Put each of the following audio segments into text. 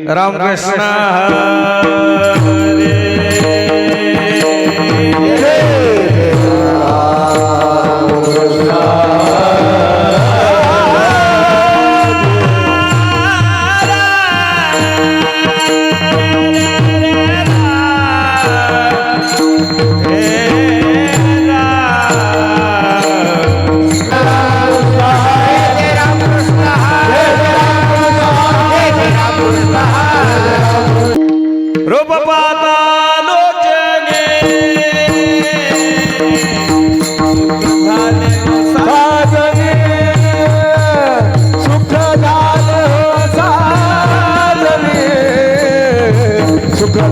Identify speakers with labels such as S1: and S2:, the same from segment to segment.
S1: रामकृष्ण हरे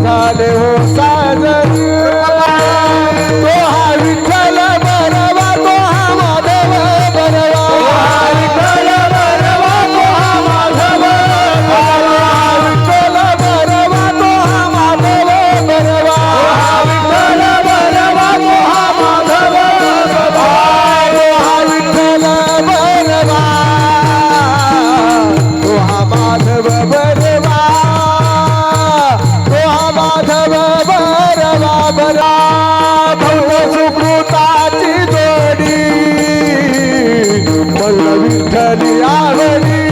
S2: झाले हो साजरी तो हा विठ्ठल बरवा तो हा माधव बरवा विठ्ठल बरवा तो हा माधव विठ्ठल बरवा तो हा माधव बरवा विठ्ठल बरवा तो हा माधव बरवा विठ्ठल बरवा तो हा माधव बरवा सुकृताची जोडी मला विठ्ठली आवडी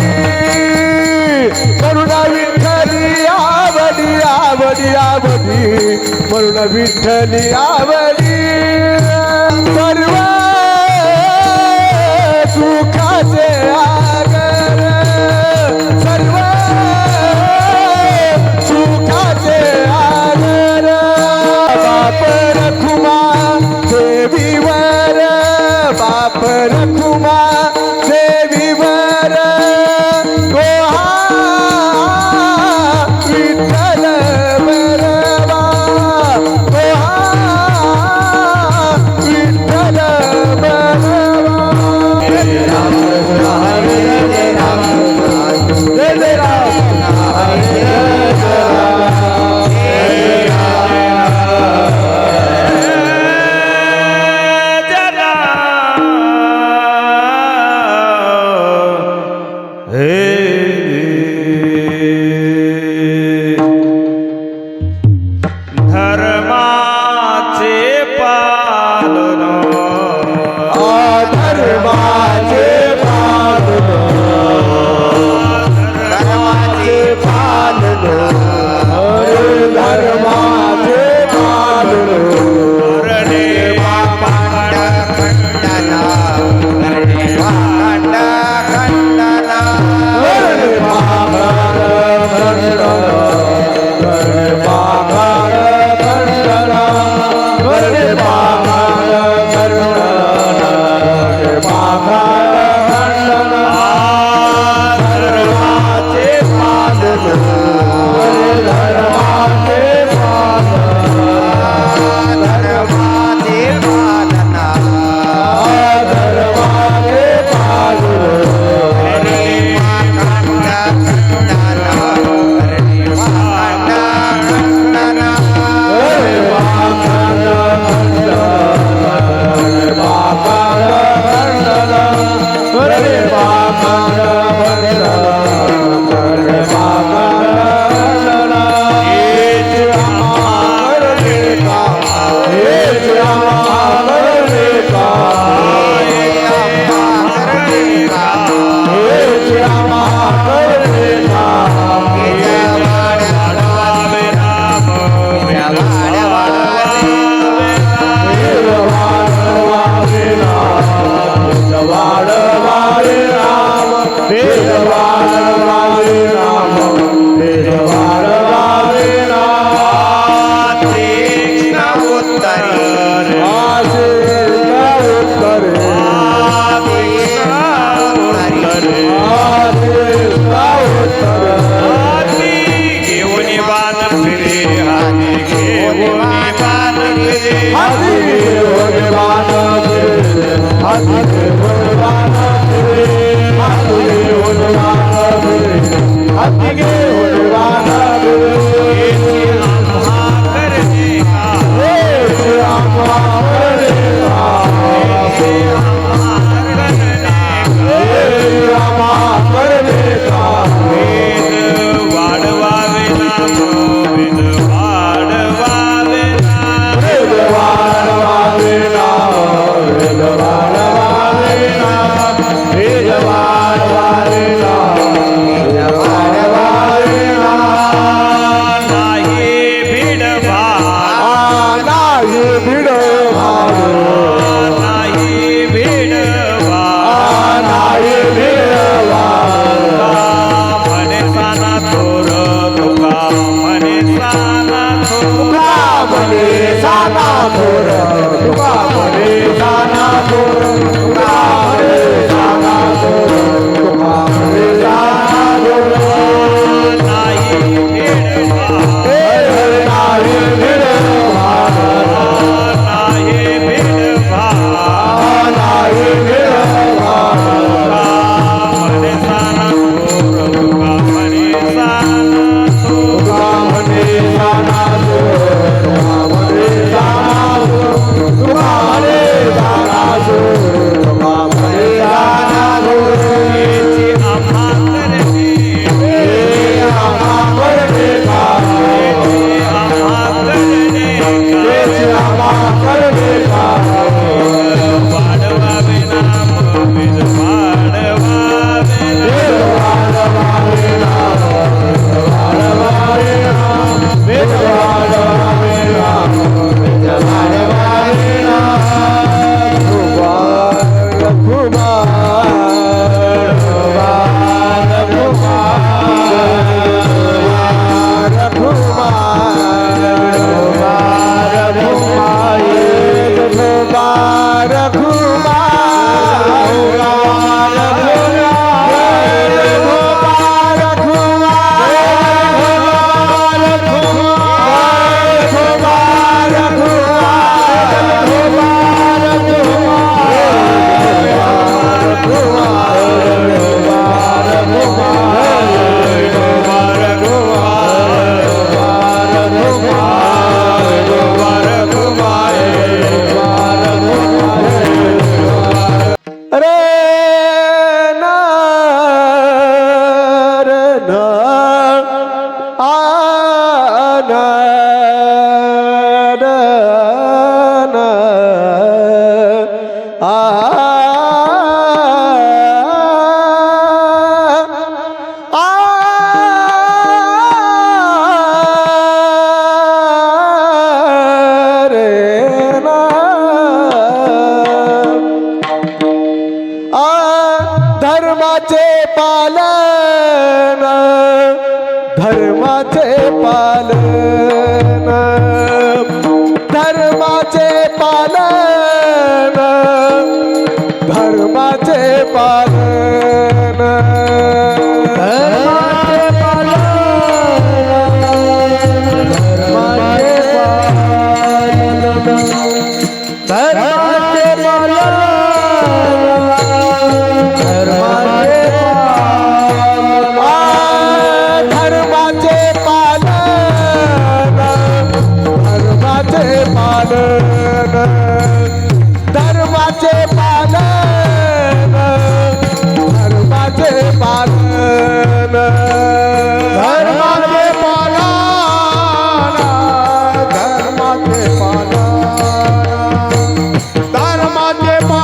S2: करुणा विठ्ठली आवडी आवडी आवडी म्हणून विठ्ठली आवडी सर्व सुखाचे आगर सर्व सुखाचे आगर बाप रखुमा देवीवर बाप रखुमा देवीवर तो हा विठ्ठल बरवा तो हा विठ्ठल बरवा हरे राम हरे राम हरे राम हरे
S1: धर्माचे पालन
S2: धर्माचे पालन धर्माचे पालन धर्माचे पालन
S1: रे
S3: खंडना रे खंडना
S1: वाढवावे
S2: धर्माचे पालन धर्माचे पालन धर्माचे पालन धर्माचे पालन धर्माचे धर्माचे पालन धर्माचे पालन धर्माचे पालन धर्माचे पालन धर्माचे पालन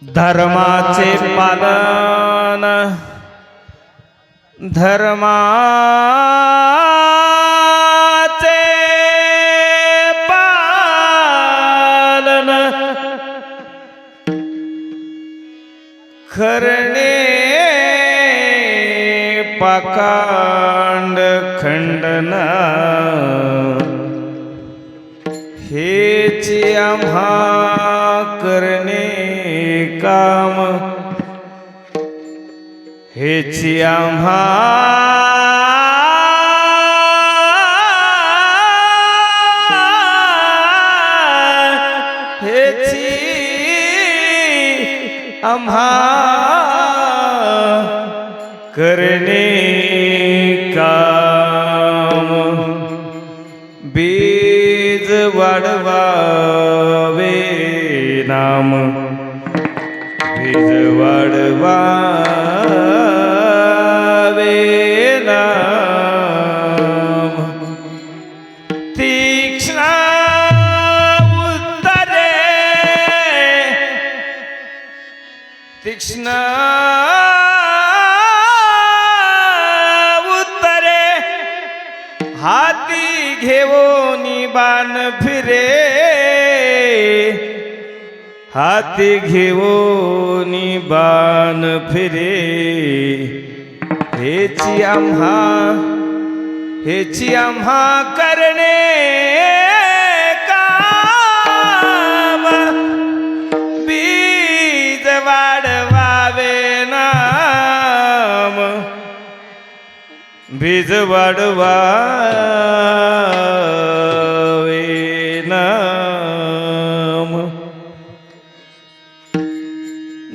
S1: धर्माचे पालन धर्माचे पालन करणे पाकांड खंडन हेची आम्हा करणे काम हेची आम्हा हेची आम्हा करणे काम बीज वाढवावे नाम बीज वाढवावे नाम तीक्ष्ण उत्तरे तीक्ष्ण उत्तरे हाती घेऊनी बाण फिरे हाती घेऊनी बाण फिरे हेची आम्हा करणे काम बीज वाढवावे नाम बीज वाढवावे नाम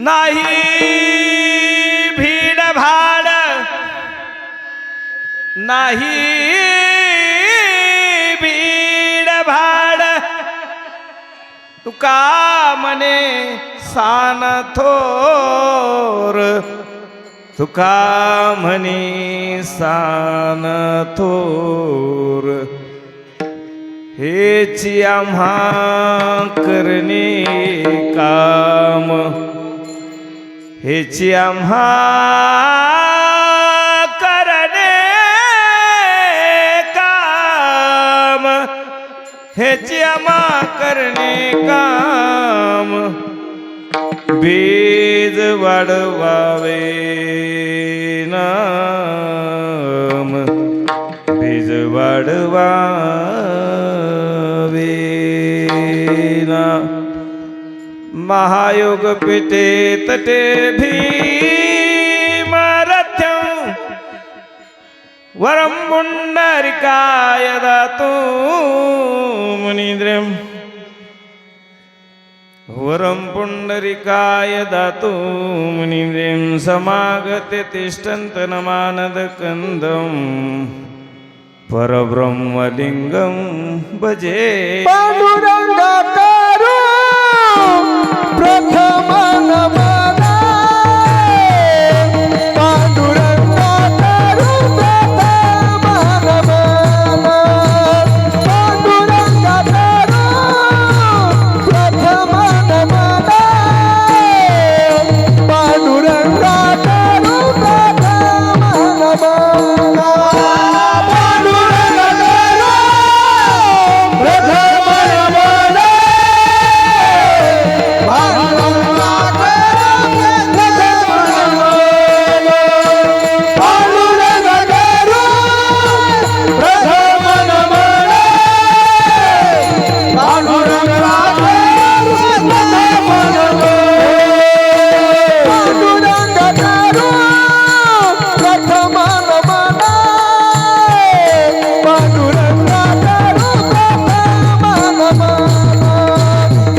S1: नाही भीड भाड नाही भीड भाड तुका मने सान थोर तुका म्हणे सान थोर हेची आम्हा करणे काम हेची आम्हा करणे काम हेची आम्हा करणे काम बीज वाढवावे नाम बीज वाढवावे महायोगपीठे तटे भीमरथ्यं वरं पुण्डरीकाय दातु मुनीन्द्रम् वरं पुण्डरीकाय दातु मुनीन्द्रं समागते तिष्ठन्तनमानदकन्दं परब्रह्मलिङ्गं भजे
S2: पांडुरंगा करू प्रथम नमन पांडुरंगा करू प्रथम नमन पांडुरंगा करू प्रथम नमन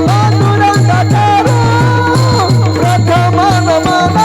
S2: पांडुरंगा करू प्रथम नमन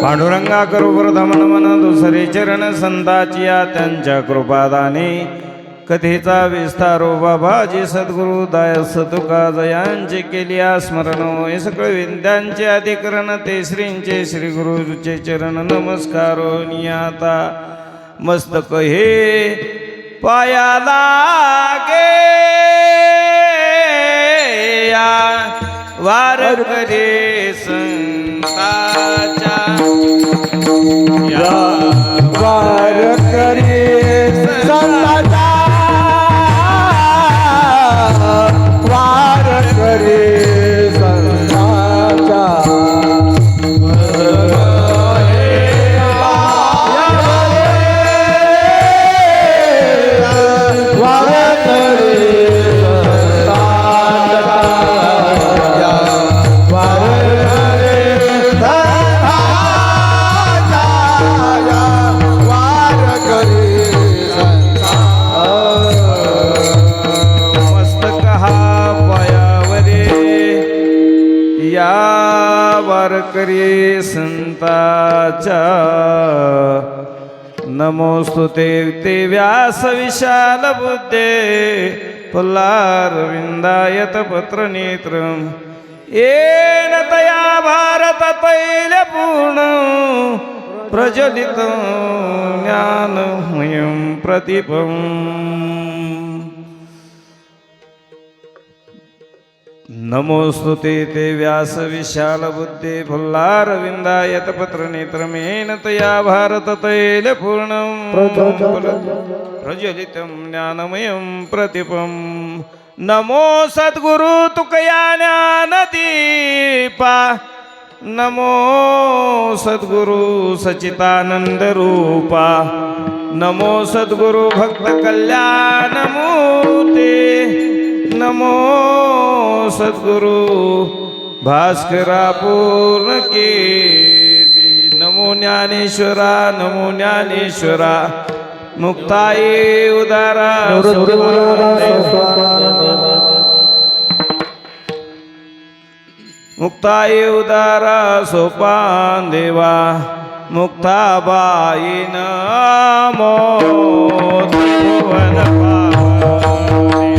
S1: पांडुरंगा करू प्रथम नमन दुसरे चरण संताचिया त्यांच्या कृपादाने कथेचा विस्तारो बाबाजी सद्गुरु दायस तुका जयांचे केली स्मरण होय सकळ विद्यांचे अधिकरण ते श्रींचे श्री गुरुचे चरण नमस्कारो नियाता मस्तक हे पाया लागे या वार करे संताच्या या
S2: वार करे संताचा वार करे संताचा
S1: करी संताचा नमोस्तुते ते व्यास विशाल बुद्धे फुल्लारविंदायत पत्र नेत्रम येन तया भारत तैल पूर्ण प्रज्वलित ज्ञानमयं प्रदीपम् नमोस्तुते ते व्यास विशाल बुद्धे फुल्लारविन्दायत पत्र नेत्रमेन तया भारत तैल पूर्णं प्रज्वलितं ज्ञानमयं प्रदीपम् नमो सद्गुरु तुकया ज्ञानदीपा नमो सद्गुरु सच्चिदानंद रूपा नमो सद्गुरु भक्त कल्याण मूर्ते नमो सद्गुरु भास्करा पूर्ण कीर्ती नमो ज्ञानेश्वरा मुक्ताये उदारा मुक्ताये उदारा सोपान देवा मुक्ताबाई नमो त्रिभुवन पावनी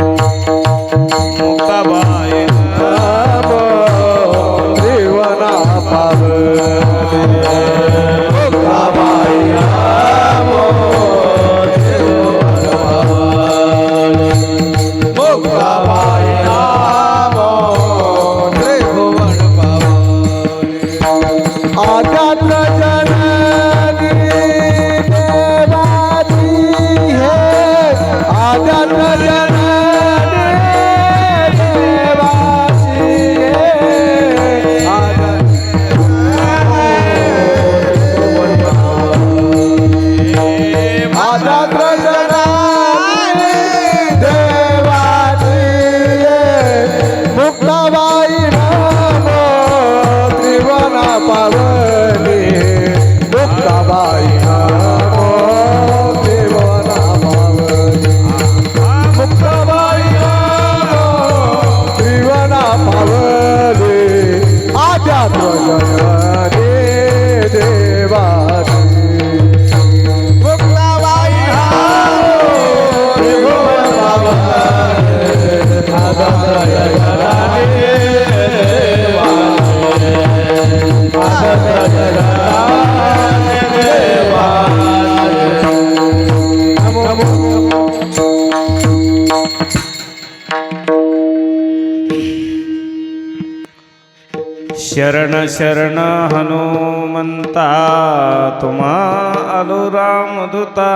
S1: मुक्ताबाई
S2: नमो त्रिभुवन पावनी मुक्ताबाई नमो त्रिभुवन पावनी मुक्ताबाई नमो त्रिभुवन पावनी आध्यात्म जननी देवाची है आध्यात्म जननी देवाची है आध्यात्म जननी देवाची है मुक्ताबाई नमो त्रिभुवन पावनी मुक्ताबाई नमो त्रिभुवन पावनी मुक्ताबाई नमो त्रिभुवन पावनी आध्यात्म जननी देवाची मुक्ताबाई नमो त्रिभुवन पावनी आध्यात्म जननी
S1: शरण शरण हनुमंता तुम्हा आलो रामदूता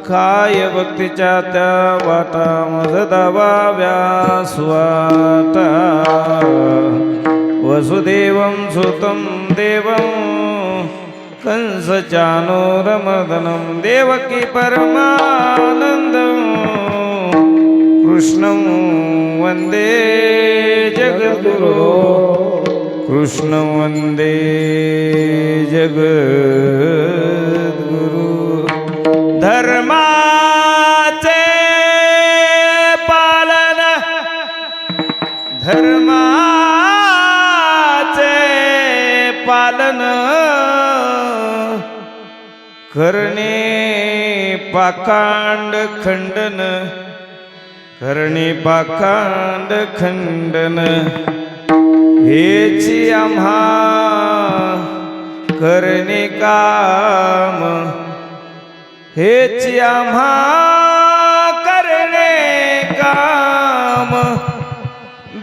S1: काय भक्तीच्या त्या वाटा मज दाबाव्या स्वाटा वसुदेवं सुतं देवं कंसचानूरमर्दनं देवकी परमानन्दं कृष्णं वन्दे जगद्गुरो कृष्णं वन्दे जगद्गुरु धर्माचे पालन करणे पाकांड खंडन करणे पाकांड खंडन हेची आम्हा करणे काम हेची आम्हा करणे काम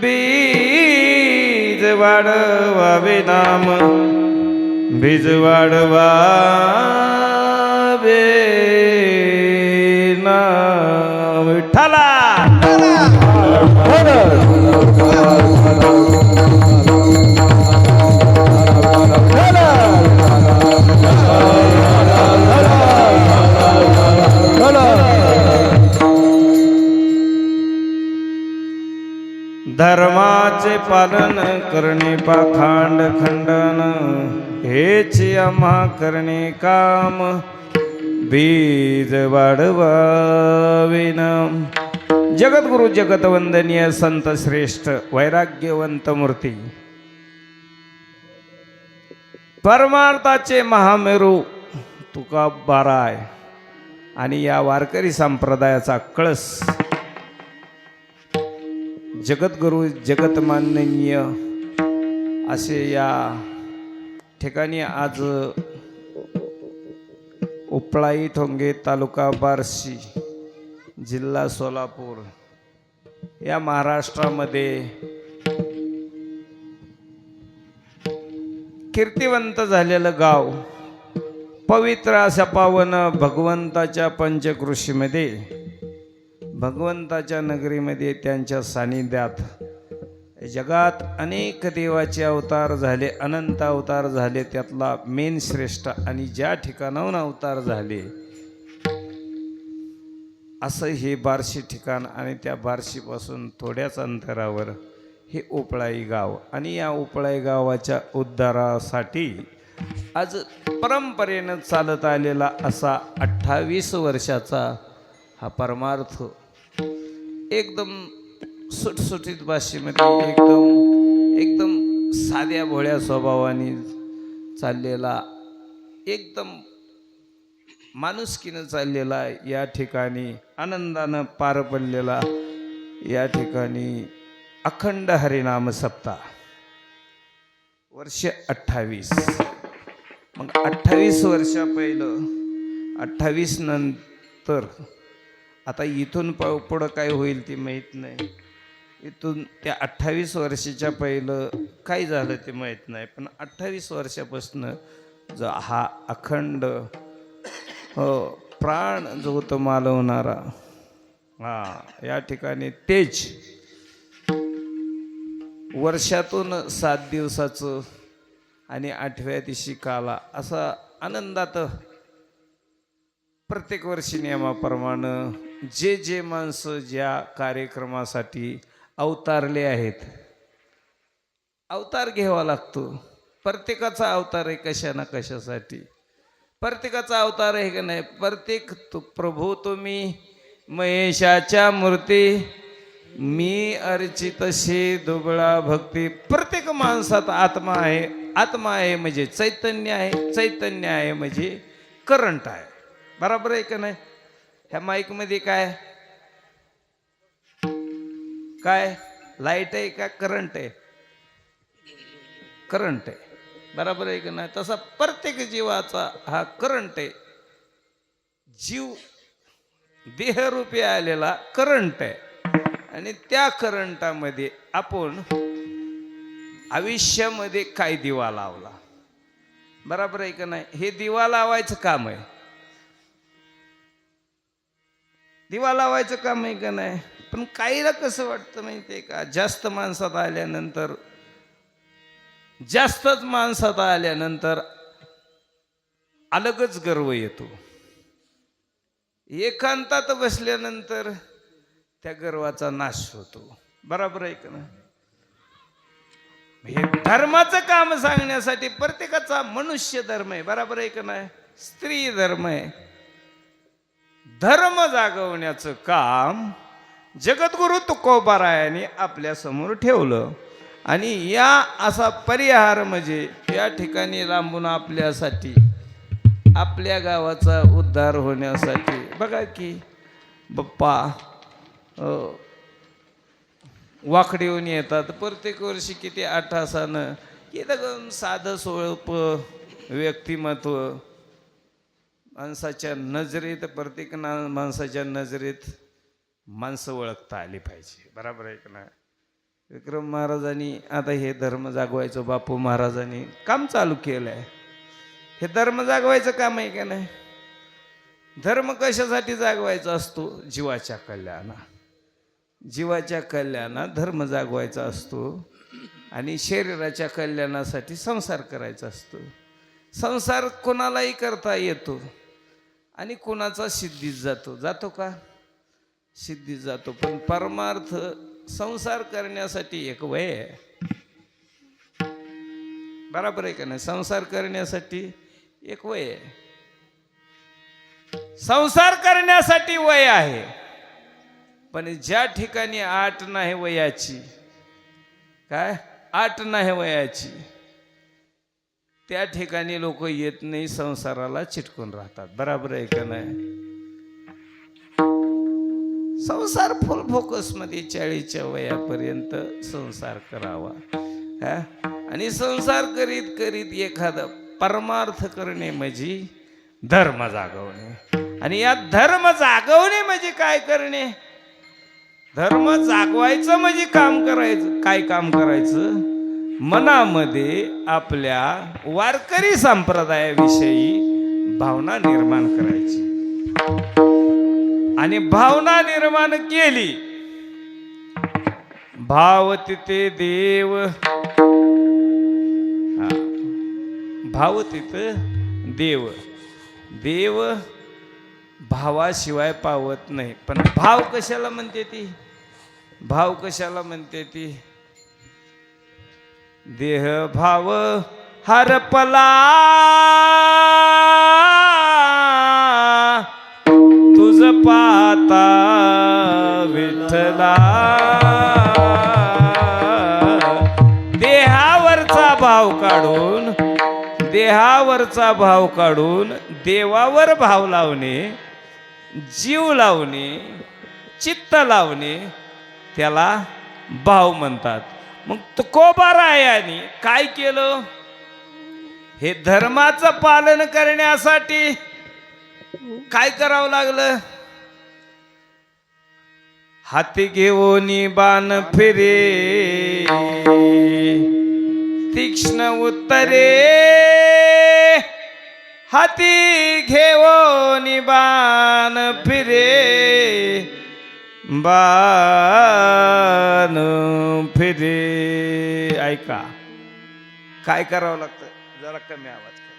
S1: बीज वाढवावे नाम बीज वाढवावे नाम विठ्ठला धर्माचे पालन करणे पाखांड खंडन हेची आम्हा करणे काम बीज वाढवाविन जगद्गुरु जगतवंदनीय संत श्रेष्ठ वैराग्यवंत मूर्ती परमार्थाचे महामेरू तुकोबाराय आणि या वारकरी संप्रदायाचा कळस जगद्गुरु जगतमाननीय असे या ठिकाणी आज उपळाई ठोंगे तालुका बार्शी जिल्हा सोलापूर या महाराष्ट्रामध्ये कीर्तिवंत झालेलं गाव, पवित्र अशा पावन भगवंताच्या पंचकृषीमध्ये, भगवंताच्या नगरीमध्ये, त्यांच्या सानिध्यात जगात अनेक देवाचे अवतार झाले, अनंत अवतार झाले, त्यातला मेन श्रेष्ठ आणि ज्या ठिकाणाहून अवतार झाले असं हे बार्शी ठिकाण आणि त्या बार्शीपासून थोड्याच अंतरावर हे उपळाई गाव. आणि या उपळाई गावाच्या उद्धारासाठी आज परंपरेनं चालत आलेला असा 28 वर्षाचा हा परमार्थ एकदम सुटसुटीत भाषेमध्ये एकदम साध्या भोळ्या स्वभावाने चाललेला, एकदम माणुसकीनं चाललेला, या ठिकाणी आनंदानं पार पडलेला, या ठिकाणी अखंड हरिनाम सप्ताह वर्ष 28. मग 28 वर्षा पहिलं, 28 नंतर आता इथून पुढं काय होईल ते माहीत नाही. इथून त्या 28 वर्षाच्या पहिलं काय झालं ते माहीत नाही, पण 28 वर्षापासून जो हा अखंड प्राण जो तो मालवणारा या ठिकाणी तेज वर्षातून 7 दिवसाचं आणि 8व्या दिवशी काला असा आनंदात प्रत्येक वर्षी नियमाप्रमाणे जे जे माणसं ज्या कार्यक्रमासाठी अवतारले आहेत, अवतार घ्यावा लागतो. प्रत्येकाचा अवतार आहे कशा ना कशासाठी, प्रत्येकाचा अवतार आहे का नाही. प्रत्येक प्रभू तुम्ही महेशाच्या मूर्ती, मी अर्चित शे दुबळा भक्ती. प्रत्येक माणसात आत्मा आहे, आत्मा आहे म्हणजे चैतन्य आहे, चैतन्य आहे म्हणजे करंट आहे. बरोबर आहे का नाही. ह्या माईकमध्ये काय काय लाईट आहे का करंट आहे? करंट आहे. बरोबर आहे का नाही. तसा प्रत्येक जीवाचा हा करंट आहे. जीव देहरूपी आलेला करंट आहे आणि त्या करंटामध्ये आपण आयुष्यामध्ये काय दिवा लावला. बरोबर आहे का नाही. हे दिवा लावायचं काम आहे, दिवा लावायचं काम आहे का नाही. पण काहीला कसं वाटतं माहिती आहे का, जास्तच माणसात आल्यानंतर अलगच गर्व येतो. एकांतात बसल्यानंतर त्या गर्वाचा नाश होतो. बरोबर आहे का नाही. हे धर्माचं काम सांगण्यासाठी प्रत्येकाचा मनुष्य धर्म आहे. बरोबर आहे का नाही. स्त्री धर्म आहे. धर्म जागवण्याचं काम जगद्गुरु तुकोबारायाने आपल्या समोर ठेवलं. आणि या असा परिहार म्हणजे या ठिकाणी लांबून आपल्यासाठी, आपल्या गावाचा उद्धार होण्यासाठी बघा की बाप्पा वाकडेहून येतात प्रत्येक वर्षी. किती आठासानं इथं साधं सोळप व्यक्तिमत्व माणसाच्या नजरेत, प्रत्येक माणसाच्या नजरेत माणसं ओळखता आली पाहिजे. बरोबर आहे का नाही. विक्रम महाराजांनी आता हे धर्म जागवायचं, बापू महाराजांनी काम चालू केलं आहे. हे धर्म जागवायचं काम आहे का नाही. धर्म कशासाठी जागवायचा असतो? जीवाच्या कल्याणा, जीवाच्या कल्याणात धर्म जागवायचा असतो. आणि शरीराच्या कल्याणासाठी संसार करायचा असतो. संसार कोणालाही करता येतो आणि कोणाचा सिद्धीत जातो. जातो का? सिद्धीत जातो. पण परमार्थ संसार करण्यासाठी एक वय आहे. बरोबर आहे का नाही. संसार करण्यासाठी एक वय आहे. संसार करण्यासाठी वय आहे. पण ज्या ठिकाणी आठ नाही वयाची, काय आठ नाही वयाची, त्या ठिकाणी लोक येत नाही, संसाराला चिटकून राहतात. बरोबर आहे का नाही. संसार फुल फोकस मध्ये 40च्या वयापर्यंत संसार करावा. आणि संसार करीत करीत एखादा परमार्थ करणे म्हणजे धर्म जागवणे. आणि या धर्म जागवणे म्हणजे काय करणे? धर्म जागवायचं म्हणजे काम करायचं. काय काम करायचं? मनामध्ये आपल्या वारकरी संप्रदायाविषयी भावना निर्माण करायची. आणि भावना निर्माण केली, भाव तिथे देव, भाव तिथं देव. देव भावाशिवाय पावत नाही. पण भाव कशाला म्हणते ती? भाव कशाला म्हणते ती? देह भाव हरपला तुझ पाता विठ्ठला. देहावरचा भाव काढून, देहावरचा भाव काढून देवावर भाव लावणे, जीव लावणे, चित्त लावणे, त्याला भाव म्हणतात. मग तुकोबारायांनी काय केलं? हे धर्माचं पालन करण्यासाठी काय करावं लागलं? हाती घेऊन बाण फिरे, तीक्ष्ण उत्तरे. हाती घेऊन बाण फिरे, बाण फिरे. ऐका काय करावं लागतं? जरा कमी आवाज करा,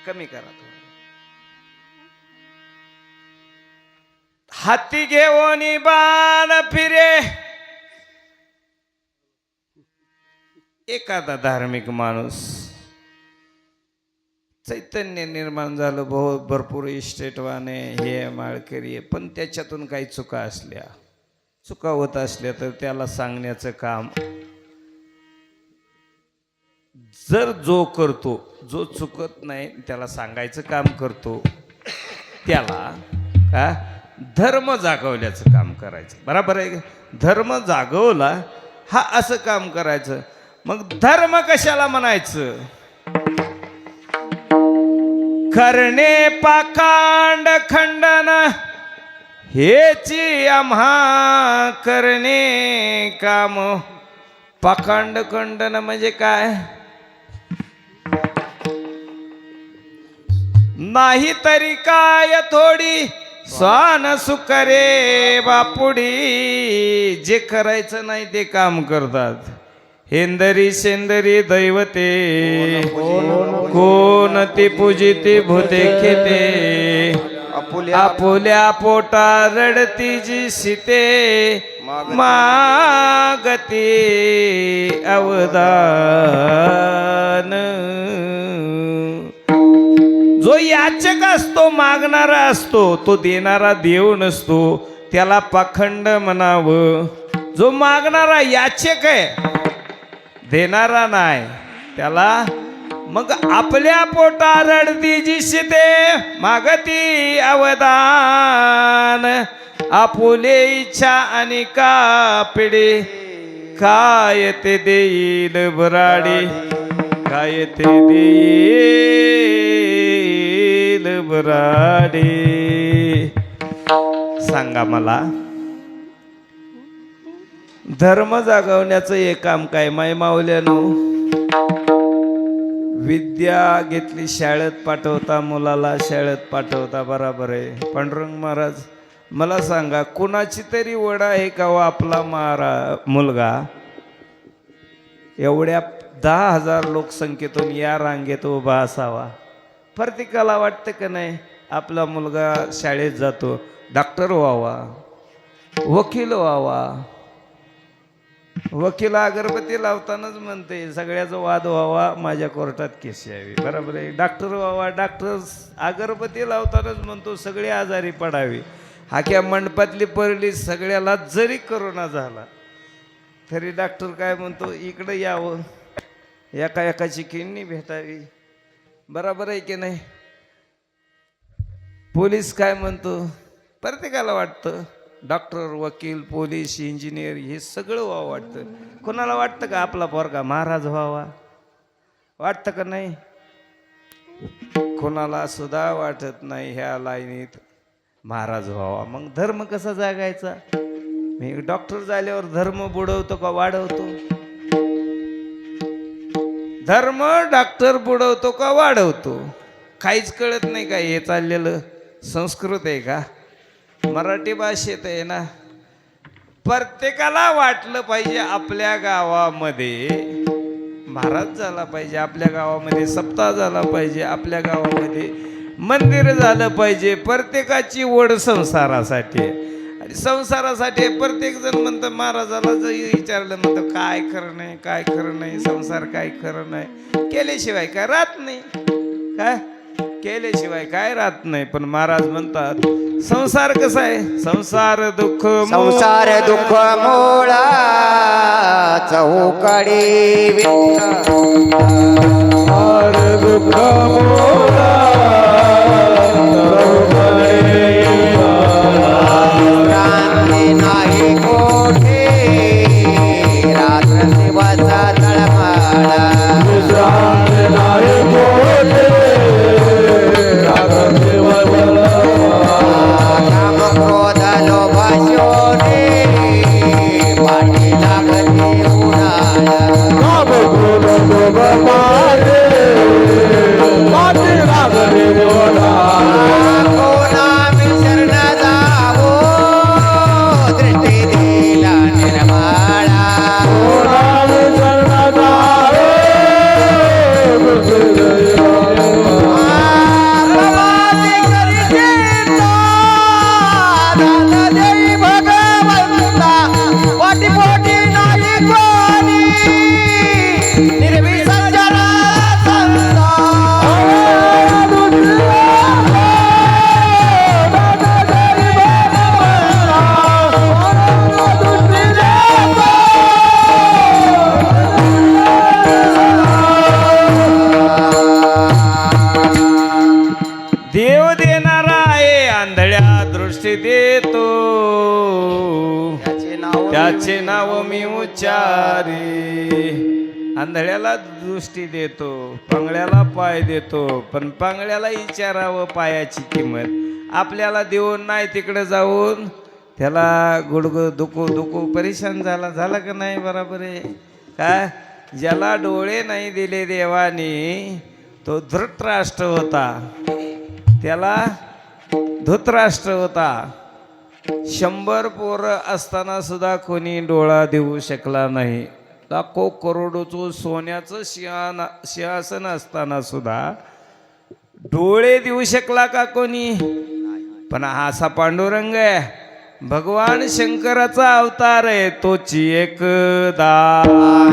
S1: कमी करा थोडं. हाती घेऊन बाण फिरे. एखादा धार्मिक माणूस, चैतन्य निर्माण झालं, भरपूर इस्टेटवाने, हे माळकरी, पण त्याच्यातून काही चुका असल्या, चुका होत असल्या तर त्याला सांगण्याचं काम. जर जो करतो, जो चुकत नाही त्याला सांगायचं काम करतो, त्याला का धर्म जागवल्याचं काम करायचं. बरोबर आहे? धर्म जागवला हा असं काम करायचं. मग धर्म कशाला म्हणायचं? करणे पाखांड खंडन हेची आम्हा करणे काम. पाखांड खंडन म्हणजे काय? नाही तरी काय थोडी स्वान सुकरे बापुडी. जे करायचं नाही ते काम करतात. हेंदरी शेंदरी दैवते कोण ती पूजिती भूते खेते. आपुल्या पोटा रडती जी सीते मागती अवदान. जो याचक असतो, मागणारा असतो, तो देणारा देव नसतो. त्याला पाखंड म्हणावं. जो मागणारा याचक आहे, देणारा नाही, त्याला मग आपल्या पोटा रडती जी सीते मागती अवदान. आपुले इच्छा आणि कापिडे काय ते देईल बराडी. काय ते देईल बराडी. सांगा मला, धर्म जागवण्याचं हे काम काय? माय माऊल्यानो, विद्या घेतली, शाळेत पाठवता, मुलाला शाळेत पाठवता, बराबर आहे. पांडुरंग महाराज मला सांगा, कुणाची तरी ओढ आहे का हो आपला मुलगा एवढ्या 10,000 लोकसंख्येतून या रांगेत उभा असावा? प्रत्येकाला वाटतं का नाही आपला मुलगा शाळेत जातो, डॉक्टर व्हावा, वकील व्हावा. वकील अगरबत्ती लावतानाच म्हणते सगळ्याचा वाद व्हावा, माझ्या कोर्टात केस यावी. बरोबर आहे? डॉक्टर व्हावा, डॉक्टर अगरबत्ती लावतानाच म्हणतो सगळे आजारी पडावे. हाक्या मंडपातली परली सगळ्याला जरी करोना झाला तरी डॉक्टर काय म्हणतो, इकडं यावं, एका एकाची किडनी भेटावी. बरोबर आहे की नाही? पोलीस काय म्हणतो, प्रत्येकाला वाटतं डॉक्टर, वकील, पोलीस, इंजिनियर हे सगळं व्हावं वाटतं. कोणाला वाटतं का आपला पोरगा महाराज व्हावा? वाटतं का नाही? कोणाला सुद्धा वाटत नाही ह्या लाईनीत महाराज व्हावा. मग धर्म कसा जागायचा? मी डॉक्टर झाल्यावर धर्म बुडवतो का वाढवतो? धर्म डॉक्टर बुडवतो का वाढवतो? काहीच कळत नाही का? हे चाललेलं संस्कृत आहे का? मराठी भाषेत आहे ना. प्रत्येकाला वाटलं पाहिजे आपल्या गावामध्ये महाराज झाला पाहिजे, आपल्या गावामध्ये सप्ताह झाला पाहिजे, आपल्या गावामध्ये मंदिर झालं पाहिजे. प्रत्येकाची ओढ संसारासाठी आहे. आणि संसारासाठी प्रत्येक जण म्हणतं, महाराजाला जर विचारलं म्हणतं काय खरं नाही, काय खरं नाही, संसार काय खरं नाही, केल्याशिवाय काय राहत नाही. काय केल्याशिवाय काय राहत नाही. पण महाराज म्हणतात संसार कसा आहे? संसार दुःख
S2: संसार दुःख मोळा चौकडी विठ्ठल दुःख मोळा क्रांती नाही कोठे रात्र दिवसा तळमळा नाही कोठे रात्र दिवसा काम क्रोध लोभ शोधे पाठी लागते उन्हाळा काम क्रोध लोभ मारे पाठी लागते उन्हाळा कोणा विसरण जावो दृष्टी दिला निर्मळा कोणा विसरण जावो दृष्टी
S1: देव देणारा आहे, आंधळ्या दृष्टी देतो, त्याचे नाव मी उच्चारे. आंधळ्याला दृष्टी देतो, पांगळ्याला पाय देतो, पण पांगळ्याला विचारावं पायाची किंमत. आपल्याला देऊन नाही तिकडे जाऊन त्याला गुडगु दुखू दुखू परेशान झाला का नाही? बरोबर आहे काय? ज्याला डोळे नाही दिले देवाने तो धृतराष्ट्र होता, त्याला धृतराष्ट्र होता. 100 पोरं असताना सुद्धा कोणी डोळा देऊ शकला नाही. लाखो करोडोचं सोन्याचं सिंहासन असताना सुद्धा डोळे देऊ शकला का कोणी? पण हा असा पांडुरंग आहे, भगवान शंकराचा अवतार आहे, तोची एक दान आहे.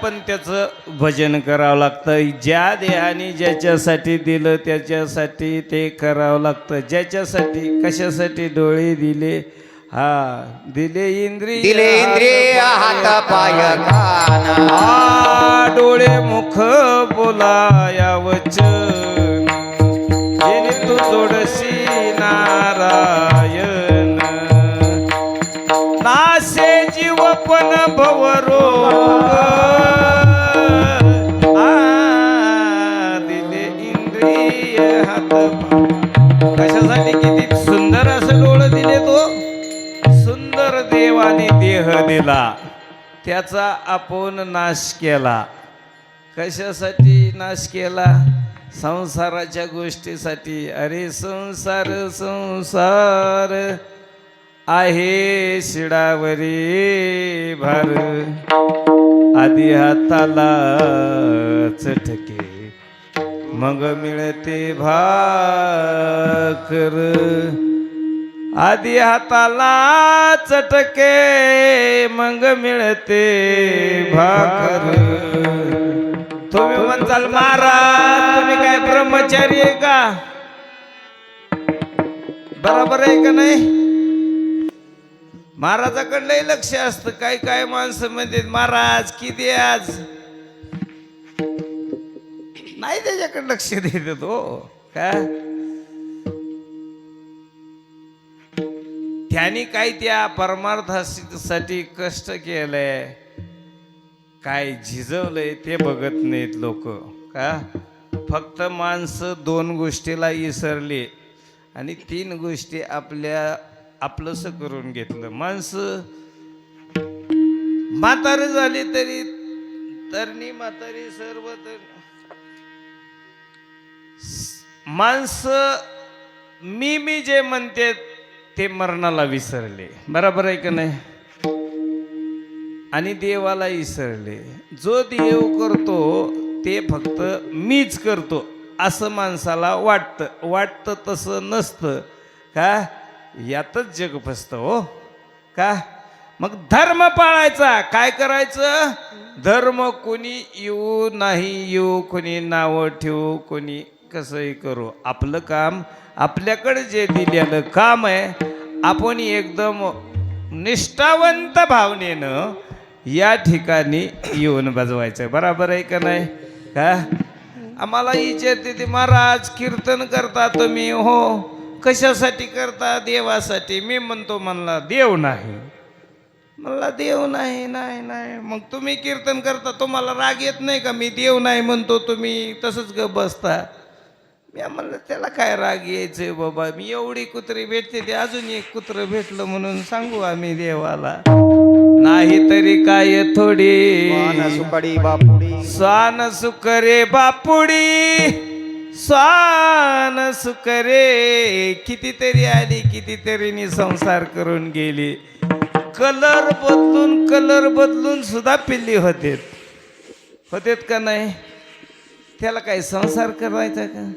S1: पण त्याचं भजन करावं लागतं. ज्या देहाने ज्याच्यासाठी दिलं त्याच्यासाठी ते करावं लागतं. ज्याच्यासाठी कशासाठी डोळे दिले? हा दिले इंद्रिय
S2: हात पाय कान
S1: डोळे मुख बोलाया वचन येणे तू जोडशी नारायण नासे जीवपन भवरोग दिले इंद्रिय हात. कशासाठी? किती सुंदर असं डोळं दिले तो. सुंदर देवाने देह दिला, त्याचा आपण नाश केला. कशासाठी नाश केला? संसाराच्या गोष्टीसाठी. अरे संसार संसार आहे शिडावरी भार, आधी हाताला चटके मग मिळते भाकर, आधी हाताला चटके मग मिळते भाकर. तुम्ही म्हणताल महाराज तुम्ही काय ब्रह्मचारी आहे का? बरोबर आहे का नाही? महाराजाकडलंही लक्ष असतं. काय काय माणसं म्हणतात महाराज किती आज, नाही त्याच्याकडे लक्ष देत तो का? त्यांनी काय त्या परमार्थासाठी कष्ट केलंय, काय झिजवलंय ते बघत नाहीत लोक का? फक्त माणसं 2 गोष्टीला इसरली आणि 3 गोष्टी आपलंस करून घेतलं. माणसं म्हातारी झाली तरी तरणी म्हातारी सर्व माणसं मी जे म्हणते ते मरणाला विसरले. बरोबर आहे का नाही? आणि देवाला विसरले. जो देव करतो ते फक्त मीच करतो असं माणसाला वाटतं तसं नसतं का? यातच जग फसतं हो का? मग धर्म पाळायचा. काय करायचं? धर्म कोणी येऊ नाही येऊ, कोणी नावं ठेवू, कोणी कसंही करू, आपलं काम आपल्याकडे जे दिलेलं काम आहे आपण एकदम निष्ठावंत भावनेनं या ठिकाणी येऊन बजवायचं. बरोबर आहे का नाही का? आम्हाला विचारते ते महाराज कीर्तन करता तुम्ही? हो. कशासाठी करता? देवासाठी. मी म्हणतो म्हणला देव नाही, म्हणला देव नाही. नाही नाही मग तुम्ही कीर्तन करता, तुम्हाला राग येत नाही का? मी देव नाही म्हणतो तुम्ही तसंच ग बसता. मी म्हणलं त्याला काय राग यायचंय बाबा, मी एवढी कुत्री भेटते ते अजून एक कुत्र भेटलं म्हणून सांगू आम्ही देवाला? नाही तरी काय थोडी
S2: सुकडी बापुडी,
S1: स्वान सुकरे बापुडी, स्वान सुकरे. कितीतरी आली कितीतरी संसार करून गेली. कलर बदलून सुद्धा पिल्ली होतेत का नाही? त्याला काही संसार करायचा का?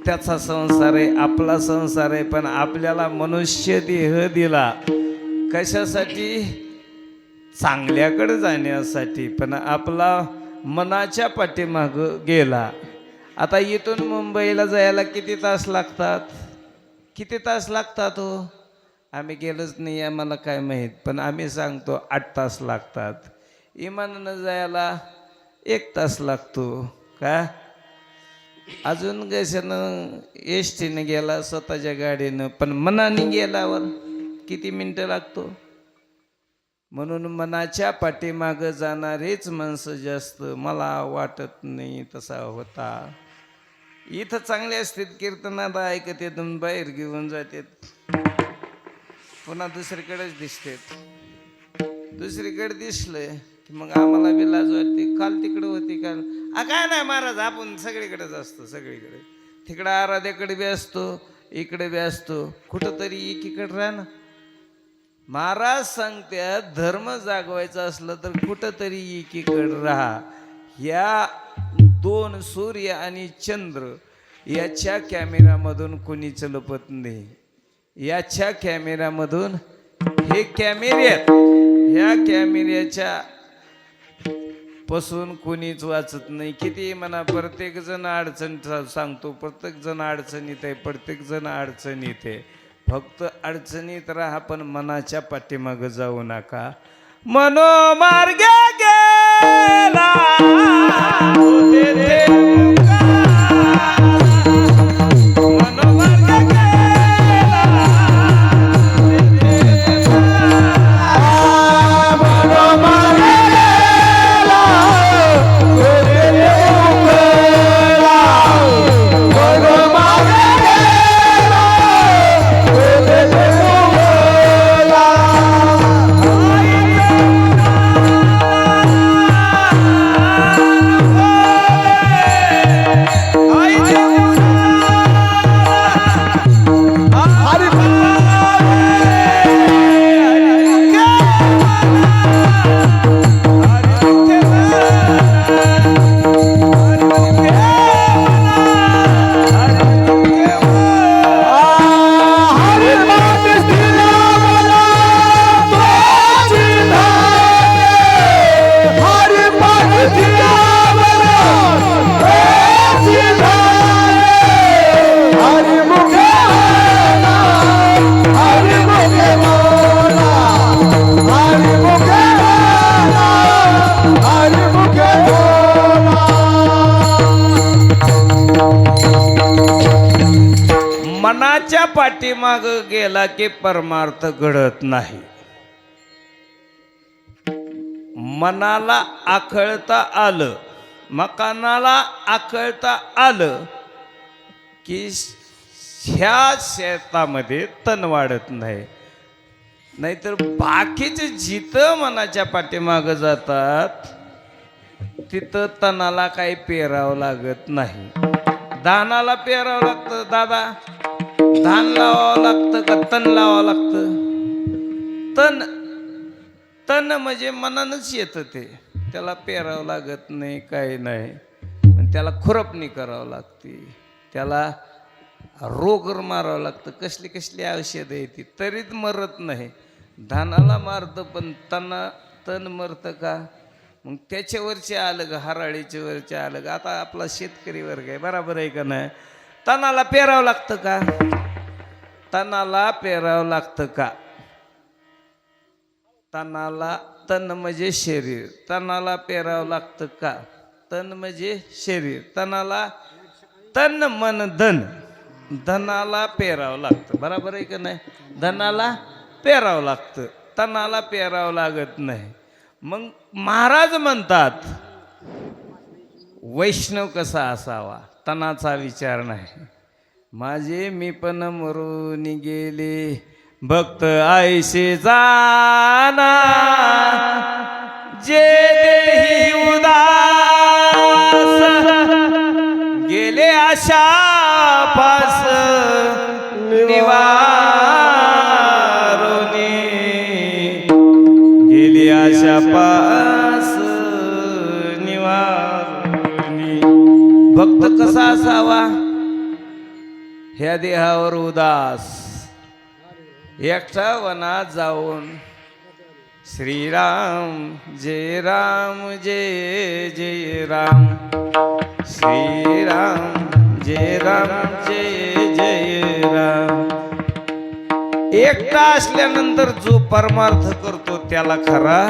S1: त्याचा संसार आहे, आपला संसार आहे. पण आपल्याला मनुष्य देह दिला कशासाठी? चांगल्याकडे जाण्यासाठी. पण आपला मनाच्या पाठीमाग गेला. आता इथून मुंबईला जायला किती तास लागतात? किती तास लागतात हो? आम्ही गेलोच नाही, आम्हाला काय माहीत. पण आम्ही सांगतो 8 तास लागतात. इमानानं जायला 1 तास लागतो का? अजून कशानं एसटीनं गेला स्वतःच्या गाडीनं, पण मनाने गेल्यावर किती मिनिटं लागतो? म्हणून मनाच्या पाठीमागं जाणारेच माणसं जास्त. मला वाटत नाही तसा होता. इथं चांगले असतात कीर्तनात ऐकत येत, बाहेर घेऊन जातात, पुन्हा दुसरीकडेच दिसतात. दुसरीकडे दिसलंय की मग आम्हाला बी लाज वाटते. काल तिकडं होती काल. काय नाही महाराज, आपण सगळीकडेच असतो. सगळीकडे तिकडं आराध्याकडे बी असतो, इकडे बी असतो. कुठंतरी एकीकडे राहा ना. महाराज सांगत्यात धर्म जागवायचा असलं तर कुठंतरी एकीकडे राहा. या 2 सूर्य आणि चंद्र याच्या कॅमेऱ्यामधून कोणी लपत नाही. याच्या कॅमेऱ्यामधून हे कॅमेरे, ह्या कॅमेऱ्याच्या पासून कोणीच वाचत नाही. किती म्हणा, प्रत्येक जण अडचण सांगतो, प्रत्येक जण अडचणीत आहे, प्रत्येक जण अडचणीत आहे. फक्त अडचणीत राहा, पण मनाच्या पाठीमागं जाऊ नका. मनोमार्गे गेला पाठीमाग गेला की परमार्थ घडत नाही. मनाला आखळता आलं, मकानाला आखळता आलं की ह्या शेतामध्ये तण वाढत नाही. नाहीतर बाकीचे जिथं मनाच्या पाठीमागं जातात तिथं तणाला काही पेरावं लागत नाही. धानाला पेरावं लागतं दादा, धान लावावं लागतं का तण लावावं लागतं? तण तण म्हणजे मनानच येतं, ते त्याला पेरावं लागत नाही, काही नाही. पण त्याला खुरपणी करावं लागते, त्याला रोग मारावं लागतं, कसली कसली औषधं येते, तरीच मरत नाही. धानाला मारतं पण तण मरतं का? मग त्याच्यावरचे आलं ग, हराळीच्या वरचे आलं ग. आता आपला शेतकरी वर्ग आहे, बराबर आहे का नाही? तणाला पेरावं लागतं का? तणाला पेरावं लागतं का? तणाला, तण म्हणजे शरीर, तणाला पेरावं लागतं का? तण म्हणजे शरीर, तणाला तण मन धन, धनाला पेरावं लागतं, बराबर आहे का नाही? धनाला पेरावं लागतं, तणाला पेरावं लागत नाही. मग महाराज म्हणतात वैष्णव कसा असावा, तणाचा विचार नाही. माझे मी पण मरून गेले, भक्त आयसे जाना, जे देही उदास, गेले आशा पास निवारोनी, गेली आशा पास निवारोनी. भक्त कसा असावा? ह्या देहावर उदास, एकटा वनात जाऊन श्रीराम जय राम जय जय राम, श्रीराम जय राम जय जय राम. एकटा असल्यानंतर जो परमार्थ करतो त्याला खरा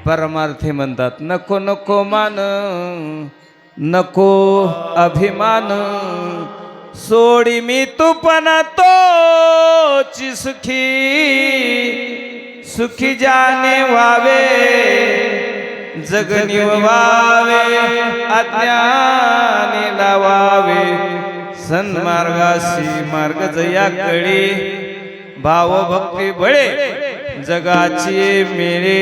S1: परमार्थी म्हणतात. नको नको मान, नको अभिमान, सोडी मी तुपन तोची सुखी, सुखी जाने व्हावे, जग निवावे, अज्ञानी लावावे, सन्मार्गाशी मार्ग जयाकडे, भावभक्ती बळे जगाची मेळे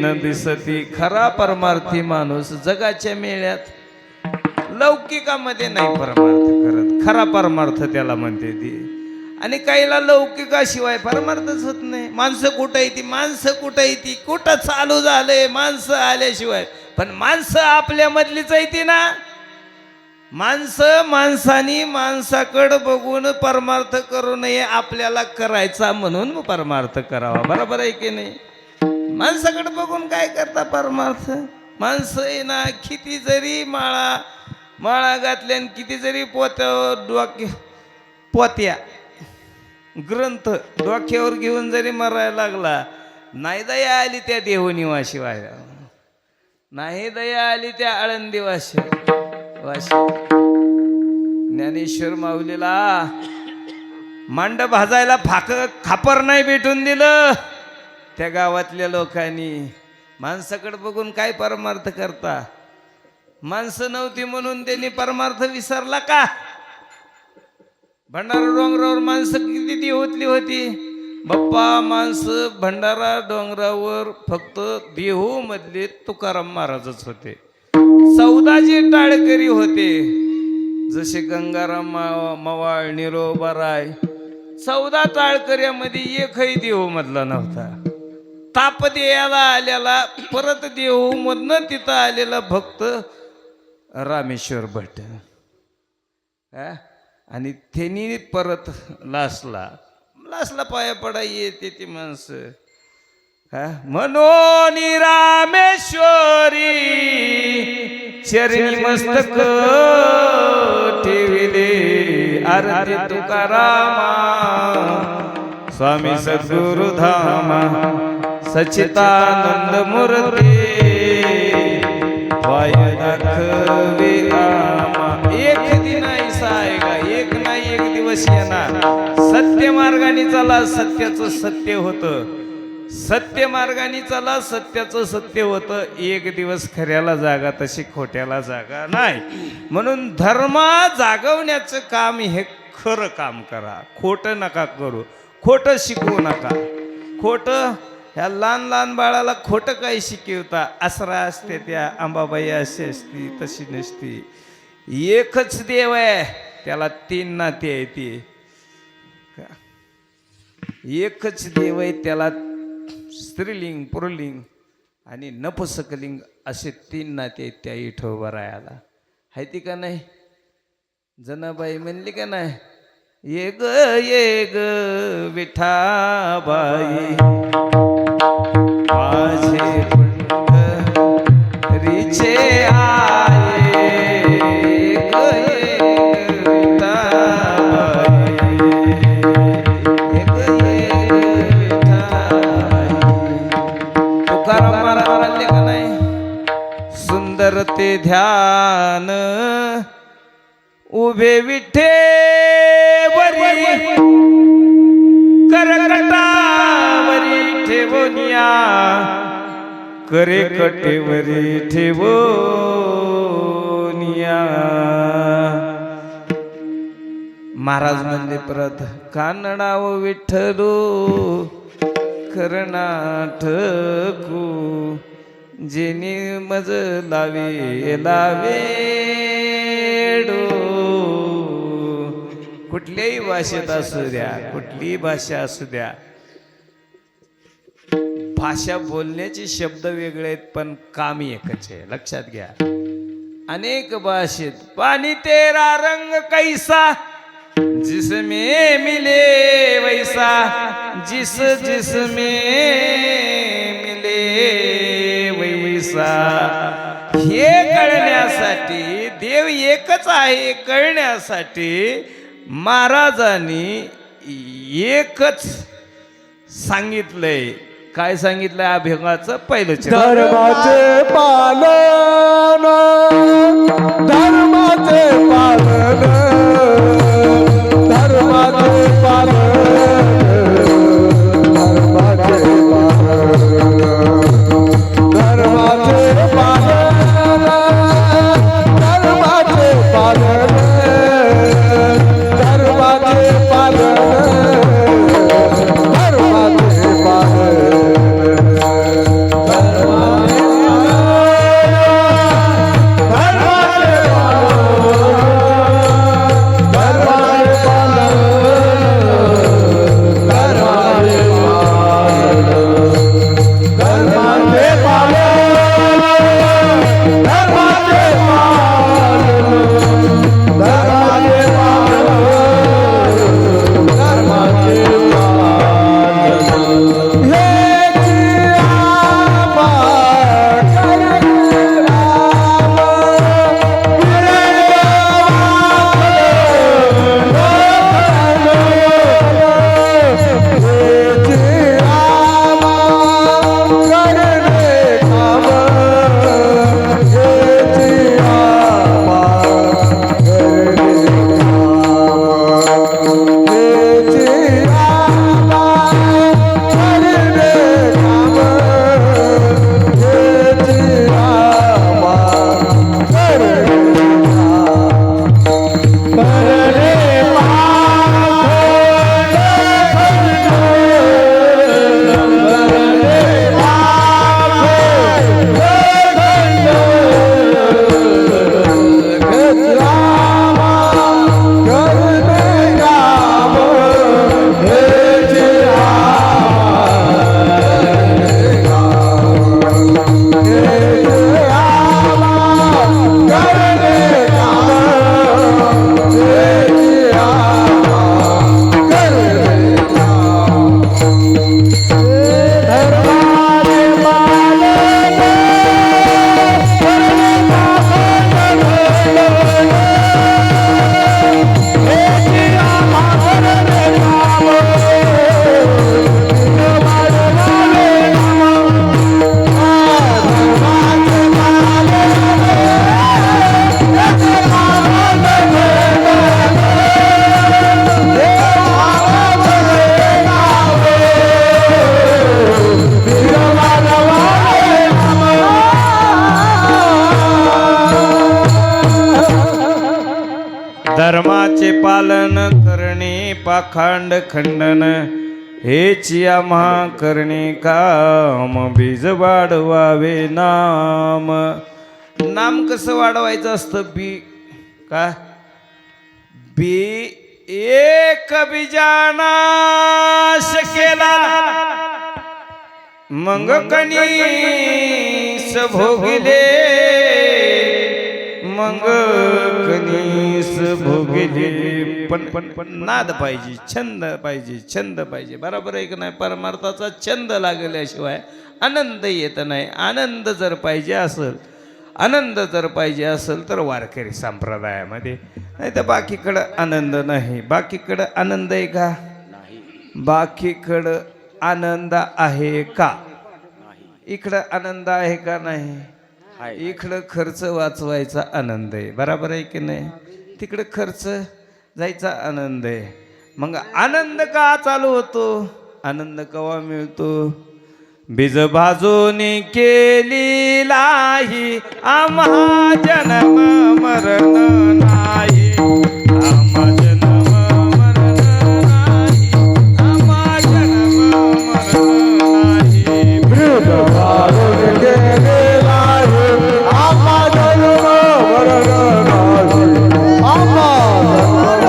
S1: न दिसती. खरा परमार्थी माणूस जगाच्या मेळ्यात लौकिकामध्ये नाही परमार्थ करत, खरा परमार्थ त्याला म्हणते ती. आणि काहीला लौकिकाशिवाय परमार्थच होत नाही. माणसं कुठं येते, माणसं कुठं येते, कुठं चालू झालंय माणसं आल्याशिवाय. पण माणसं आपल्या मधलीच येते ना. माणसं माणसानी माणसाकडं बघून परमार्थ करू नये, आपल्याला करायचा म्हणून परमार्थ करावा, बरोबर आहे की नाही? माणसाकडे बघून काय करता परमार्थ? माणसं आहे ना, किती जरी माळा घातल्या, किती जरी पोत्या ग्रंथ डोक्यावर घेऊन जरी मरायला लागला, नाही दया आली त्या देवनिवाशिवाय, नाही दया आली त्या आळंदीवाशी. ज्ञानेश्वर माऊलीला मांड भाजायला खापर नाही भेटून दिलं त्या गावातल्या लोकांनी. माणसाकडे बघून काय परमार्थ करता? माणसं नव्हती म्हणून त्यांनी परमार्थ विसरला का? भंडारा डोंगरावर माणसं किती देहूतली होती बाप्पा. माणसं भंडारा डोंगरावर फक्त देहू मधले तुकाराम महाराजच होते. 14 टाळकरी होते, जसे गंगाराम मवाळ, निरोबा राय. 14 टाळकऱ्यामध्ये एकही देहू मधला नव्हता. तापदेयाला आलेला, परत देहू मधनं तिथं आलेला भक्त रामेश्वर भट्ट. आणि त्यांनी परत लासला पाया पडा येते ती माणसं. म्हणून रामेश्वरी चरणी मस्तक ठेविले, आरती तुकारामा स्वामी सद्गुरु धामा, सच्चिदानंद मूर्ती वाय दाखवे आमा. एक दिन ऐसा आएगा, एक ना एक दिवस येणार सत्य मार्गाने चला, सत्याचं सत्य होतं. सत्य मार्गाने चला, सत्याचं सत्य होतं. एक दिवस खऱ्याला जागा तशी खोट्याला जागा नाही. म्हणून धर्म जागवण्याचं काम हे खरं काम करा. खोटं नका करू, खोटं शिकवू नका. खोटं ह्या लहान लहान बाळाला खोटं काही शिकवता. आसरा असते त्या अंबाबाई अशी असती तशी नसती. एकच देव आहे, त्याला 3 नाते आहे. ती एकच देव आहे, त्याला स्त्रीलिंग, पुरलिंग आणि नपुसकलिंग असे 3 नाते आहेत त्या विठोबरायाला. आहे ती का नाही? जनाबाई म्हणली का नाही, ये ग विठाबाई माझे पंढरीचे आये. ये ग विठाबाई, ये विठाबाई. तुकाराम महाराज म्हणले का नाही, सुंदर ते ध्यान उभे विठेवरी करकटावरी ठेवनिया, करे कटेवरी ठेवनिया. महाराज म्हणले परत, कानडाव विठ्ठलू कर्नाटकू, जेनी मज लावे लावेडो. कुठल्याही भाषेत असू द्या, कुठलीही भाषा असू द्या, भाषा बोलण्याचे शब्द वेगळे आहेत पण काम एकच आहे. लक्षात घ्या. अनेक भाषेत पाणी तेरा रंग कैसा, जिसमें मिले वैसा, जिस जिसमें मिले वैसा. हे कळण्यासाठी, देव एकच आहे कळण्यासाठी महाराजांनी एकच सांगितलंय. काय सांगितलंय? अभंगाचं पहिलं चरण.
S3: धर्माचे पालन, धर्माचे पालन, धर्माचे पालन, धर्माचे पालन, धर्माचे पालन, धर्माचे पालन, धर्माचे पालन, धर्माचे पालन.
S1: पाखांड खंडन हेची आम्हा करणे काम बीज वाढवावे नाम. नाम कसं वाढवायचं असतं बी का बी एक बीजानाश केला मग कणीस भोगले मग कणीस भोगले. पण नाद पाहिजे, छंद पाहिजे, छंद पाहिजे. बरोबर आहे की नाही? परमार्थाचा छंद लागल्याशिवाय आनंद येत नाही. आनंद जर पाहिजे असेल तर वारकरी संप्रदायामध्ये, नाही तर बाकीकडं आनंद नाही. बाकीकडं आनंद आहे का? बाकीकडं आनंद आहे का? इकडं आनंद आहे का? नाही. इकडं खर्च वाचवायचा आनंद आहे. बरोबर आहे की नाही? तिकडं खर्च जायचा आनंद आहे. मग आनंद का चालू होतो? आनंद केव्हा मिळतो? बीज भाजूनी केली लाही आम्हा जन्म मरण नाही. आम्हा जन्म मरण नाही. आम्हा जन्म मरण नाही.
S3: बीज भाजून केलेला आहे आम्हा जन्म मरण नाही. आम्हा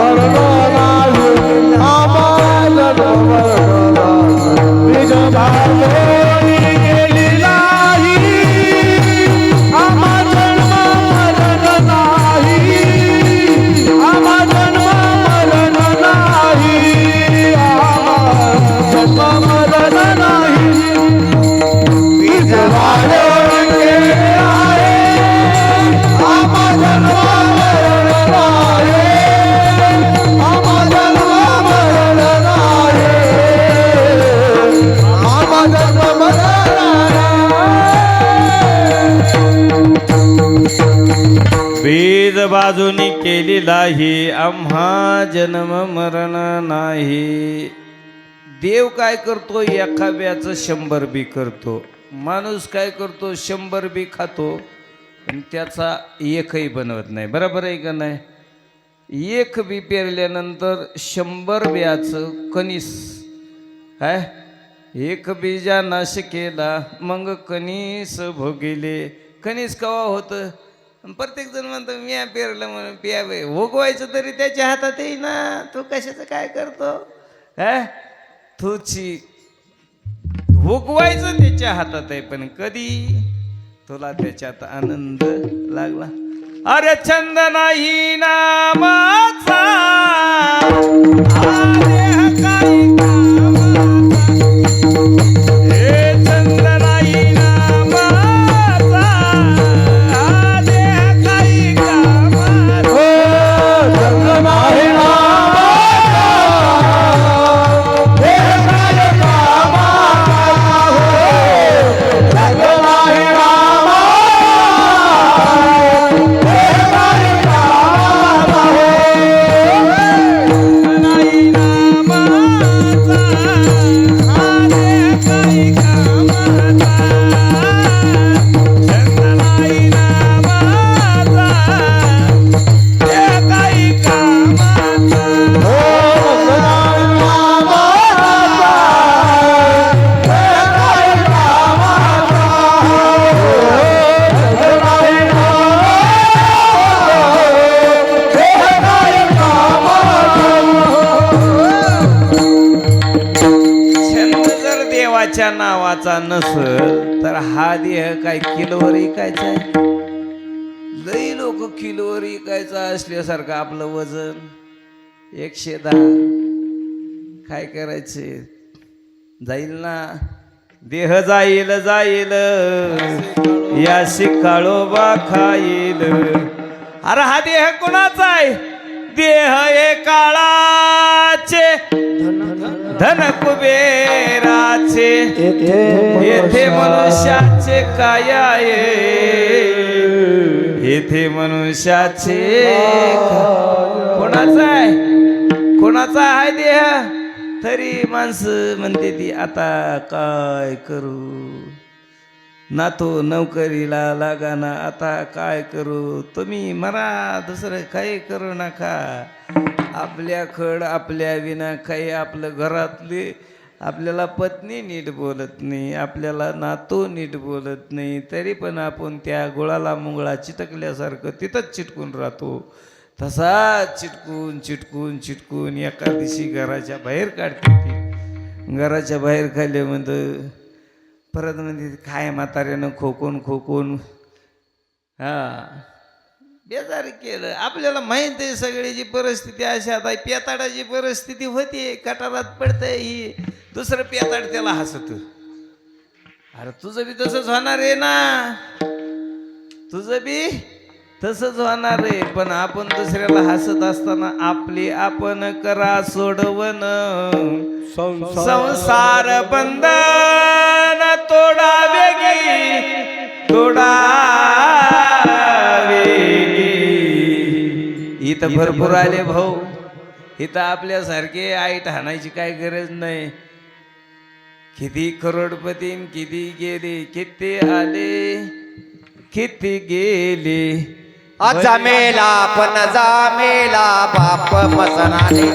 S3: जन्म मरण नाही. आम्हा जन्म मरण नाही. बीज भाजून केलेला आहे आम्हा जन्म मरण नाही. आम्हा जन्म मरण नाही. आम्हा जन्म मरण नाही. बीज भाजून केले आहे आम्हा जन्म मरण नाही. आम्हा जन्म मरण नाही. आम्हा जन्म मरण
S1: बीज बाजूनी केलेला ही आम्हा जन्म मरण नाही. देव काय करतो? एखाद्याचं 100 बी करतो. माणूस काय करतो? 100 बी खातो आणि त्याचा एकही बनवत नाही. बरोबर आहे का नाही? एक बी पेरल्यानंतर 100 बियाचं कणीस काय एक बीजा नाश केला मग कणीस भोगिले. कणीस कवा होतं? प्रत्येक जण म्हणतो मी पेरलं म्हणून प्यावे. भोगवायचं तरी त्याच्या हातात येई ना. तू कशाचं काय करतो? तुची भोगवायचं त्याच्या हातात आहे. पण कधी तुला त्याच्यात आनंद लागला? अरे छंद नाही नामाचा देह काही कामाचा. हे छंद नाही नामाचा देह काही कामाचा.
S3: जन्म नाही नामाचा देह काय कामाचा. जन्म नाही
S1: देवाच्या नावाचा नसल तर हा देह काय किलोवर इकायचा आहे? लई लोक किलोवर इकायचा असल्यासारखं आपलं वजन 110. काय करायचे? जाईल ना. देह जाईल जाईल याशी काळोबा खाईल. अरे हा देह कोणाचा आहे? देह हे काळाचे धन कुबेराचे. येथे मनुष्याचे काय आहे? येथे मनुष्याचे कोणाचा आहे? कोणाचा आहे देह? तरी माणसं म्हणते ती आता काय करू ना, तो नोकरीला लागाना, आता काय करू? तुम्ही मरा, दुसरं काही करू नका. आपल्याकडं आपल्या विना काही आपलं घरातले आपल्याला पत्नी नीट बोलत नाही, आपल्याला नातू नीट बोलत नाही, तरी पण आपण त्या गुळाला मुंगळा चिटकल्यासारखं तिथंच चिटकून राहतो. तसाच चिटकून चिटकून चिटकून एका दिवशी घराच्या बाहेर काढते ती. घराच्या बाहेर खाल्ले म्हणतं परत म्हणजे काय म्हाताऱ्यानं खोकून खोकून बेजार केलं. आपल्याला माहित आहे सगळ्याची परिस्थिती अशी. आता पेताडाची परिस्थिती होती, कटारात पडतंय ही, दुसरं पेताड त्याला हसत. अरे तुझं बी तसंच होणार आहे ना, तुझं बी तसंच होणार आहे. पण आपण दुसऱ्याला हसत असताना आपली आपण करा सोडवण. संसार बंधन तोडावे इथं भरपूर आले भाऊ. इथं आपल्यासारखे आईट हाणायची काय गरज नाही. किती करोडपती किती गेले, किती आले किती गेले.
S2: जमेला पण जमेला बाप मसनाने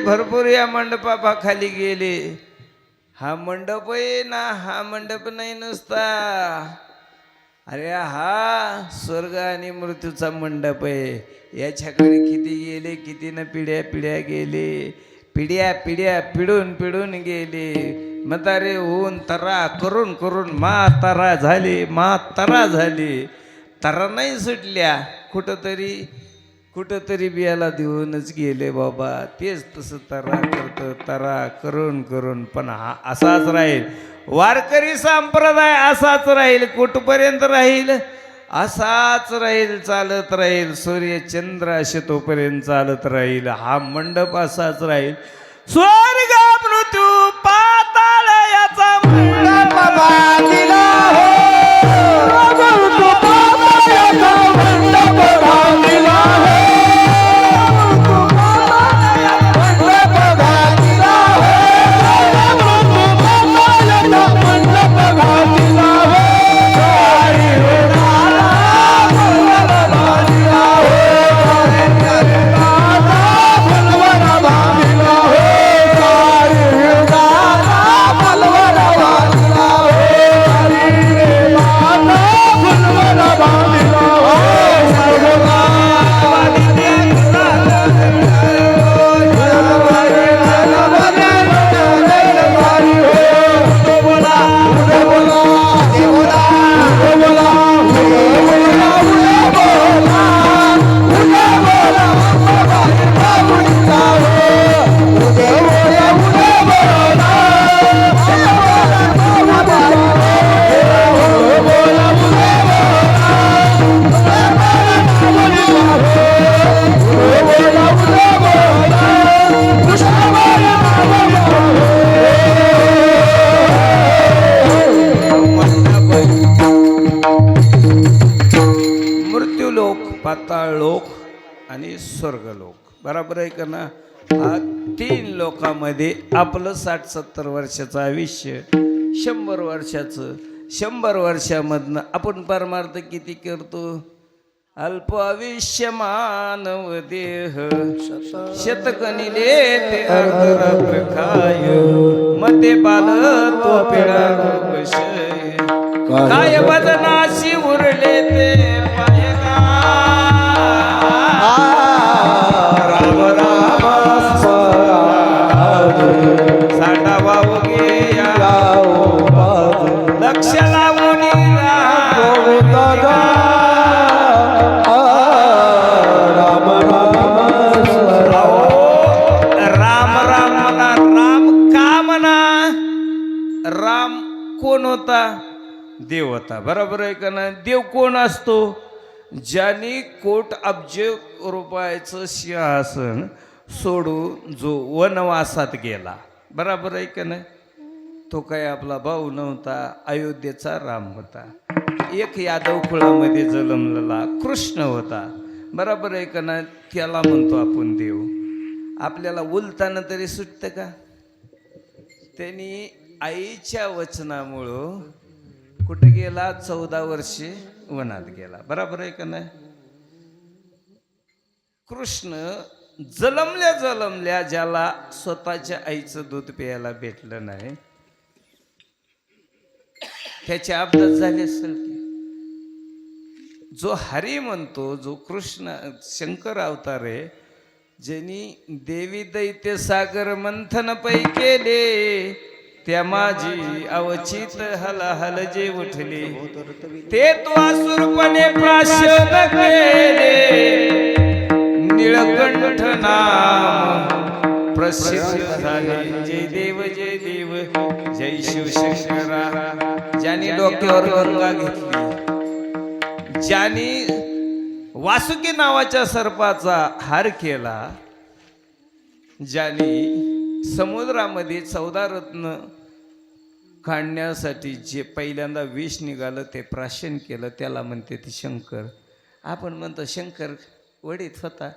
S1: भरपूर या मंडपा खाली गेले. हा मंडप आहे ना, हा मंडप नाही नुसता. अरे हा स्वर्ग आणि मृत्यूचा मंडप आहे. याच्याकडे किती गेले, किती न पिढ्या पिढ्या गेले, पिढ्या पिढ्या पिढून पिढून गेले. म्हातारे होऊन तरा करून करून म्हातारा झाली. तरा नाही सुटल्या, कुठंतरी बियाला देऊनच गेले बाबा. तेच तसं तरा करून करून. पण हा असाच राहील, वारकरी संप्रदाय असाच राहील. कुठपर्यंत राहील? असाच राहील, चालत राहील. सूर्य चंद्र असे तोपर्यंत चालत राहील. हा मंडप असाच राहील. स्वर्ग मृत्यू पाताळ याचा मंडप बांधिला हो. पाताळ लोक आणि स्वर्गलोक. बरोबर आहे का ना? हा 3 लोकांमध्ये आपलं 60-70 वर्षाचं आयुष्य, 100 वर्षाचं. 100 वर्षामधनं आपण परमार्थ किती करतो? अल्प आयुष्य मानव देह शतकनिले ते अर्धरात्र खाय मते बाल तो पिढा रोगशय काय वदनाशी उरले ते पायगा. राम राम साठा वाहू गेया लक्ष लावून राम कोण होता? देव होता. बरोबर आहे का नाही? देव कोण असतो? ज्याने कोट अब्ज रुपयाचं सिंहासन सोडून जो वनवासात गेला, बरोबर आहे का नाही? तो काय आपला भाऊ नव्हता, अयोध्येचा राम होता. एक यादव कुळामध्ये जन्मलेला कृष्ण होता, बरोबर आहे का नाही? त्याला म्हणतो आपण देव. आपल्याला उलताना तरी सुटतं का? त्यांनी आईच्या वचनामुळं कुठे गेला? 14 वर्षे वनात गेला, बरोबर आहे का नाही? कृष्ण जलमल्या ज्याला स्वतःच्या आईचं दूध प्यायला भेटलं नाही, त्याची अपघात झाली असेल की? जो हरी म्हणतो, जो कृष्ण शंकर अवतार आहे, ज्यांनी देवी दैत्य सागर मंथन पै केले, त्या माझी अवचित हलाहल जे उठले, ते तो असुरपणे प्राशन केले. निळकंठ नाम प्रसिद्ध झाले. जय देव जय देव जय शिवशंकरा. ज्याने डोक्यावर गंगा घेतली, ज्याने वासुकी नावाच्या सर्पाचा हार केला, ज्याने समुद्रामध्ये 14 रत्न काढण्यासाठी जे पहिल्यांदा विष निघालं ते प्राशन केलं, त्याला म्हणते ते शंकर. आपण म्हणतो शंकर वडीत होता,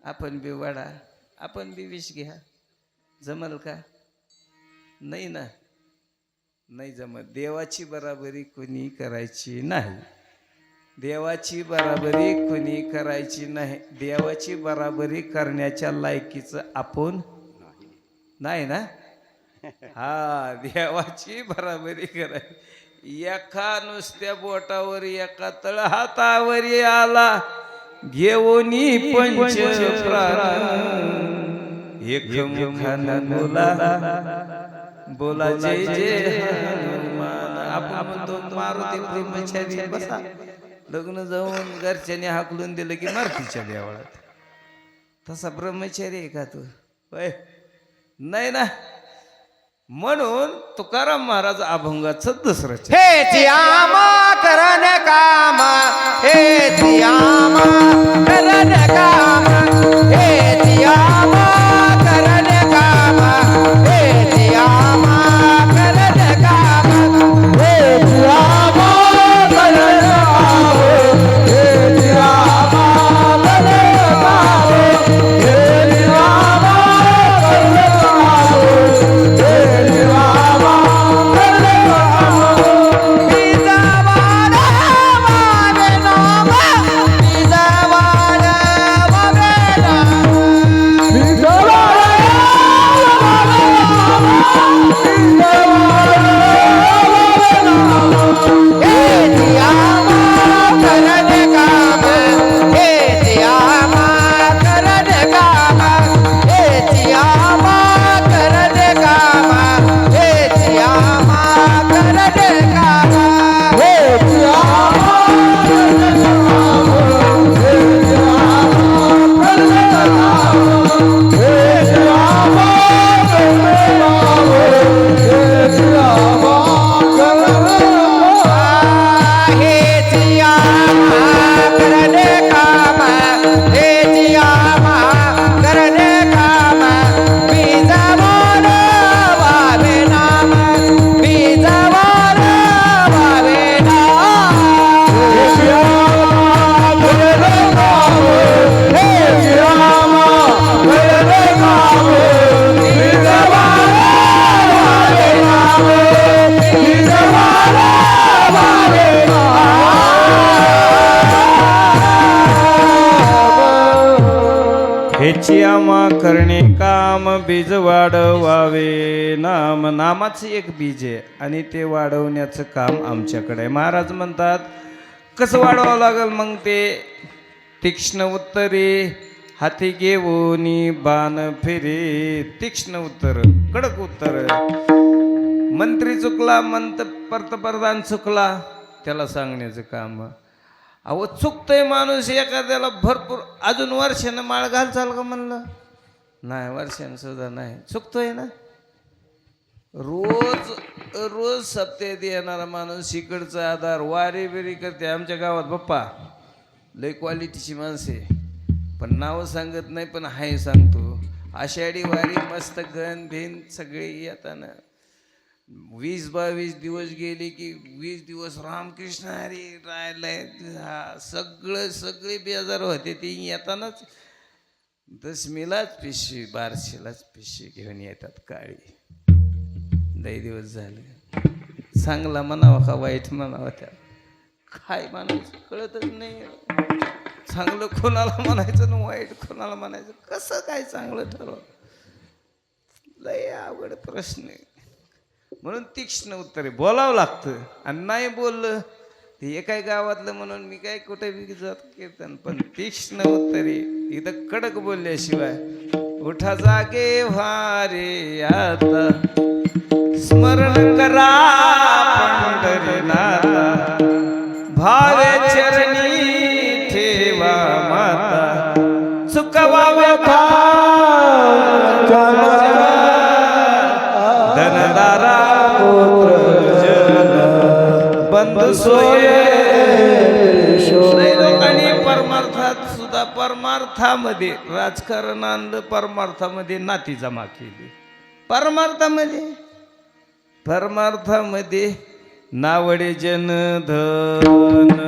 S1: आपण बी वडा, आपण बी विष घ्या, जमल का? नाही ना, नाही जमत. देवाची बराबरी कोणी करायची नाही. देवाची बराबरी कोणी करायची नाही. देवाची बराबरी करण्याच्या लायकीचं आपण नाही ना. हा, देवाची बराबरी करायची. एका नुसत्या बोटावर, एका तळ हातावर आला घेऊन पंच प्राण, एक मुखानं बोला जय जय हनुमान. आपण म्हणतो मारुती ब्रह्मचारी बसा, लग्न जाऊन घरच्याने हाकलून दिलं की मारुतीच्या देवळात. तसा ब्रह्मचारी आहे का तू? होय, नाही ना. म्हणून तुकाराम महाराज अभंगाचं दुसरं
S2: हे आमा करण काम, हे आमा करण काम, हे आमा करण काम, हे आमा करण काम,
S3: हे रामा करण काम, हे रामा करण काम, हे रामा करण काम, हे रामा करण काम.
S1: हेची आमा करणे काम, बीज वाढवावे नाम. नामाचं एक बीज आहे आणि ते वाढवण्याचं काम आमच्याकडे आहे. महाराज म्हणतात कसं वाढवावं लागेल मग ते? तीक्ष्ण उत्तरे हाती घेऊनी बाण फिरे. तीक्ष्ण उत्तर, कडक उत्तर. मंत्री चुकला, पंतप्रधान चुकला, त्याला सांगण्याचं काम. अहो चुकतोय माणूस, एखाद्याला भरपूर अजून वर्षानं माळ घाल चाल का म्हणलं नाही, वर्षानं सुद्धा नाही, चुकतोय ना. रोज रोज सप्त्यात येणारा माणूस इकडचा आधार वारी बिरी करते. आमच्या गावात बाप्पा लय क्वालिटीची माणसे, पण नावं सांगत नाही, पण हाय सांगतो. आषाढी वारी मस्त गण भिन सगळे येताना 20-22 दिवस गेले की 20 दिवस रामकृष्ण हरी राहिलाय. सगळे बेजार होते ते येतानाच. दशमीलाच पिशवी, बारशीलाच पिशवी घेऊन येतात काळी. लय दिवस झाले. चांगला म्हणावा का वाईट म्हणावा, त्या काय म्हणायचं कळतच नाही. चांगलं कोणाला म्हणायचं ना वाईट कोणाला म्हणायचं, कसं काय चांगलं ठरव, लय अवघड प्रश्न आहे. म्हणून तीक्ष्ण उत्तरे बोलावं लागतं. आणि नाही बोललं ते एकाही गावातलं म्हणून मी काय कुठे बी जात कीर्तन, पण तीक्ष्ण उत्तरे इथं कडक बोलल्याशिवाय. उठा जागे व्हारे आता, स्मरण करा पंढरीनाथा, भावे चरणी ठेवा माता, चुकवा व्यथा धनदारा बंधू सोये. लोकांनी परमार्थात सुद्धा, परमार्थामध्ये राजकारण आणलं, परमार्थामध्ये नाती जमा केली. परमार्थामध्ये नावडे जनधन.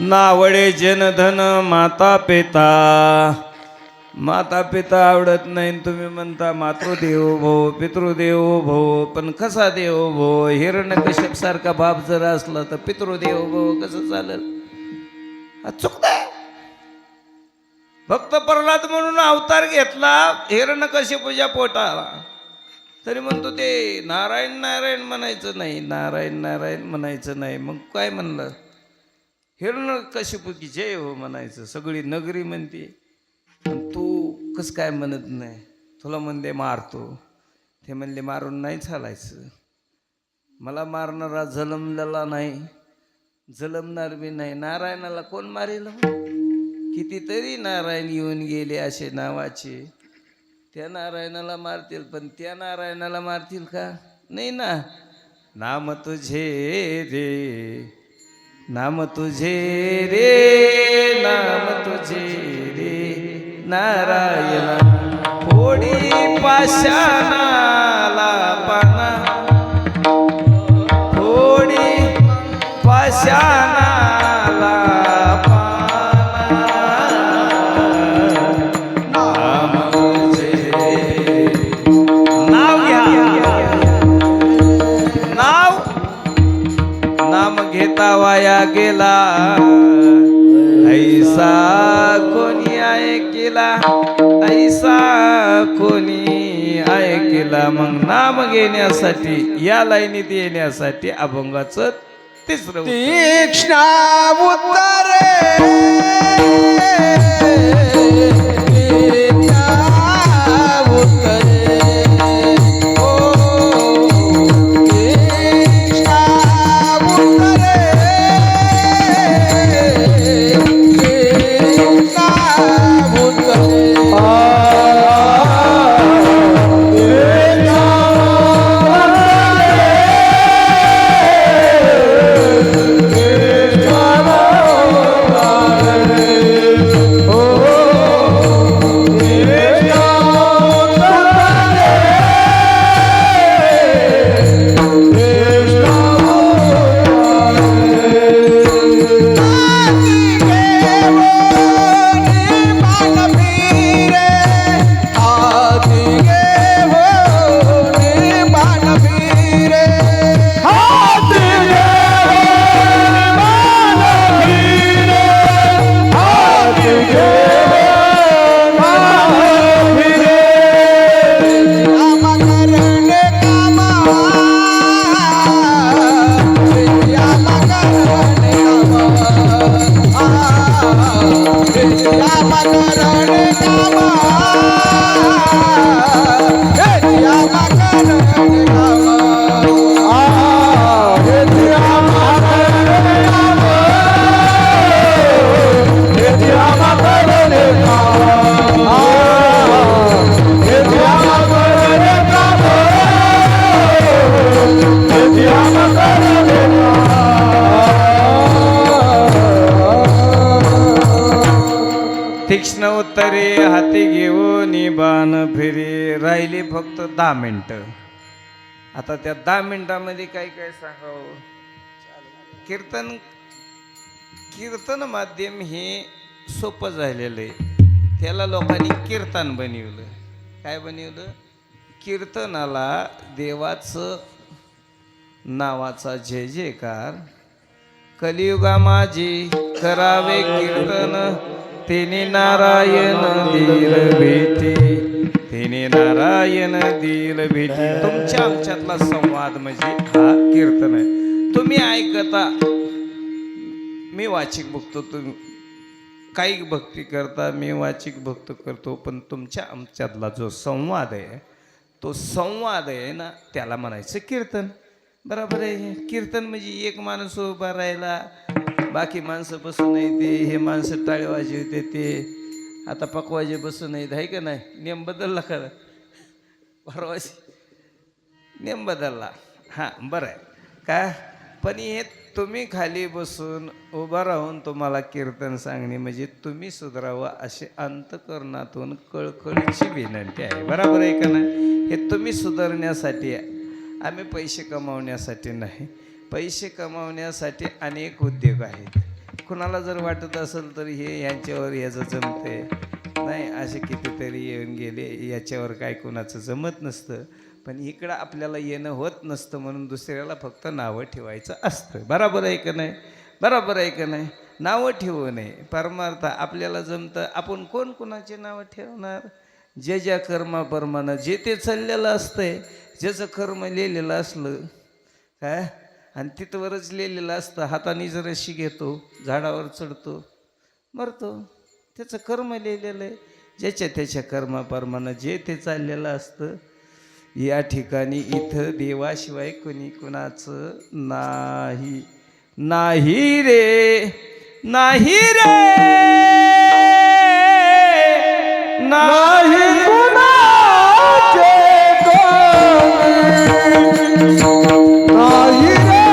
S1: नावडे जनधन माता पिता. माता पिता आवडत नाही, तुम्ही म्हणता मातृदेवो भव पितृदेवो भव. पण कसा देव भव? हिरण्यकश्यप सारखा बाप जर असला तर पितृदेवो भव कसं चालेल? चुकतंय. फक्त प्रल्हाद म्हणून अवतार घेतला हिरण्यकश्यपूच्या पोटाला, तरी म्हणतो ते नारायण नारायण म्हणायचं नाही, नारायण नारायण म्हणायचं नाही. मग काय म्हणलं? हिरण्यकश्यपूची जय हो म्हणायचं. सगळी नगरी म्हणते, तू कस काय म्हणत नाही? तुला म्हणले मारतो. ते म्हणले मारून नाही चालायचं, मला मारणारा जलमलेला नाही, जलमणार बी नाही. नारायणाला कोण मारेल? कितीतरी नारायण येऊन गेले असे नावाचे, त्या नारायणाला मारतील, पण त्या नारायणाला मारतील का? नाही ना. नाम तुझे रे, नाम तुझे रे, नाम तुझे रे नारायणा. फोडी पाषाणाला पाना, फोडी पाषाणाला पाना. नाम तुझे, नाव घ्या, नाम घेता वाया गेला, ऐसा कोणी ऐकला, ऐसा कोणी ऐकला. मग नाम घेण्यासाठी, या लाईनीत येण्यासाठी अभंगाचं तिसरं
S2: तीक्ष्ण उत्तरे. Oh
S1: तीक्ष्ण उत्तरे हाती घेऊन बाण फिरे. राहिली फक्त 10 मिनिटं. आता त्या 10 मिनिटामध्ये काय काय सांगावं. कीर्तन माध्यम हे सोपं झालेलं आहे. त्याला लोकांनी कीर्तन बनवलं. काय बनवलं? कीर्तनाला देवाचं नावाचा जय जयकार. कलियुगा माझी करावे कीर्तन, तेने नारायण दिल भेटी, तेने नारायण दिल भेटी. तुमच्या आमच्यातला संवाद म्हणजे हा कीर्तन आहे. तुम्ही ऐकता, मी वाचिक बघतो, तुम्ही काही भक्ती करता, मी वाचिक भक्त करतो. पण तुमच्या आमच्यातला जो संवाद आहे, तो संवाद आहे ना, त्याला म्हणायचं कीर्तन. बरोबर आहे. कीर्तन म्हणजे एक माणूस उभा राहिला, बाकी माणसं बसून येते, हे माणसं टाळी वाजवते, ते आता पकवाजे बसून येत आहे का नाही. नियम बदलला खरं, परवाशी नियम बदलला. हां बरं आहे का. पण हे तुम्ही खाली बसून उभा राहून तुम्हाला कीर्तन सांगणे म्हणजे तुम्ही सुधारावं असे अंतकरणातून कळकळीची विनंती आहे. बरोबर आहे का नाही. हे तुम्ही सुधारण्यासाठी आहे. आम्ही पैसे कमावण्यासाठी नाही. पैसे कमावण्यासाठी अनेक उद्योग आहेत. कुणाला जर वाटत असेल तर हे यांच्यावर याचं जमते नाही, असे कितीतरी येऊन गेले, याच्यावर काय कुणाचं जमत नसतं. पण इकडं आपल्याला येणं होत नसतं म्हणून दुसऱ्याला फक्त नावं ठेवायचं असतं. बरोबर आहे का नाही. बरोबर आहे का नाही. नावं ठेवू नये. परमार्थ आपल्याला जमतं. आपण कोण कोणाचे नावं ठेवणार. जे ज्या कर्माप्रमाणे जे ते चाललेलं असतंय, ज्याचं कर्म लिहिलेलं असलं काय, आणि तिथवरच लिहिलेलं असतं. हाताने जर रशी घेतो, झाडावर चढतो, मरतो. त्याचं कर्म लिहिलेलं आहे. ज्याच्या त्याच्या कर्माप्रमाणे जे ते चाललेलं असतं. या ठिकाणी इथं देवाशिवाय कोणी कुणाचं नाही. नाही रे, नाही रे, नाही
S3: कुणाचे नाही रे,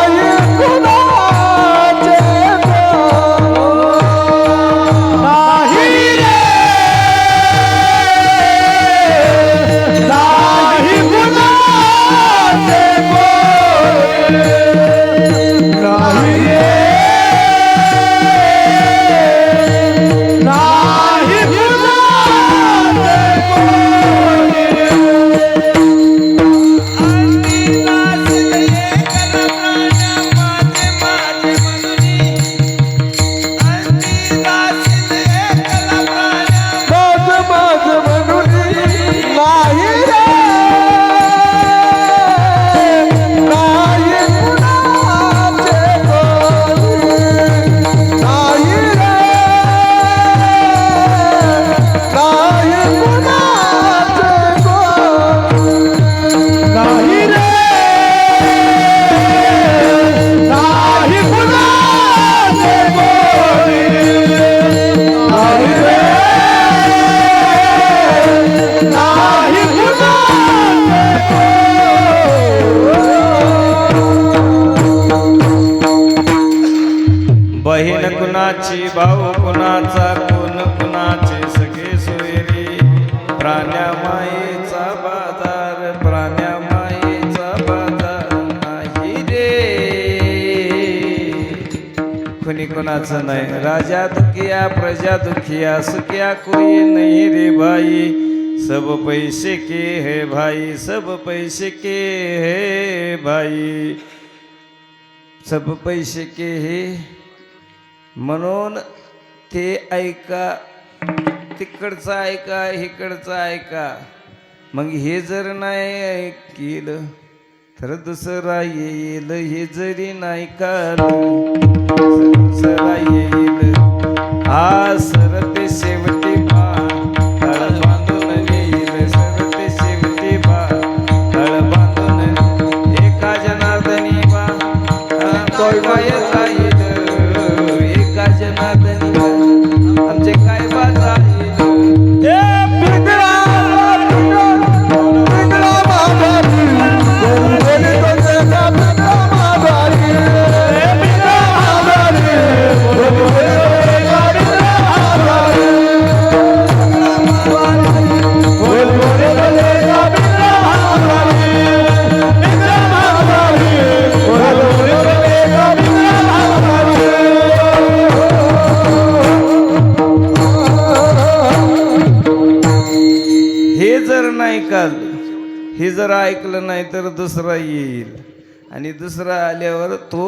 S3: नाही कुणाचे नाही रे, नाही कुणाचे नाही रे.
S1: बहीण कुणाची, भाऊ कुणाचा, कोण कुणाचे सगळे सोयरे. प्राण्यामायेचा बाजार, प्राण्यामायेचा बाजार नाही रे. कुणी कुणाचं नाही. राजा दुखिया, प्रजा दुखिया, सुखिया कोई नहीं रे भाई. सब पैसे के है भाई, सब पैसे के है भाई, सब पैसे के है. म्हणून ते ऐका, तिकडचं ऐका, इकडचं ऐका. मग हे जर नाही ऐकलं तर दुसरा येईल. हे जरी नाही कालं दुसरा येईल. हा सरते शेवटी बा तळ बांधून येईल. सरते शेवटी बा तळ बांधून. एका जनार्दनी बा काय येईल. आमचे काय बाजा
S3: माघारी
S1: ऐकलं नाही तर दुसरा येईल आणि दुसरा आल्यावर तो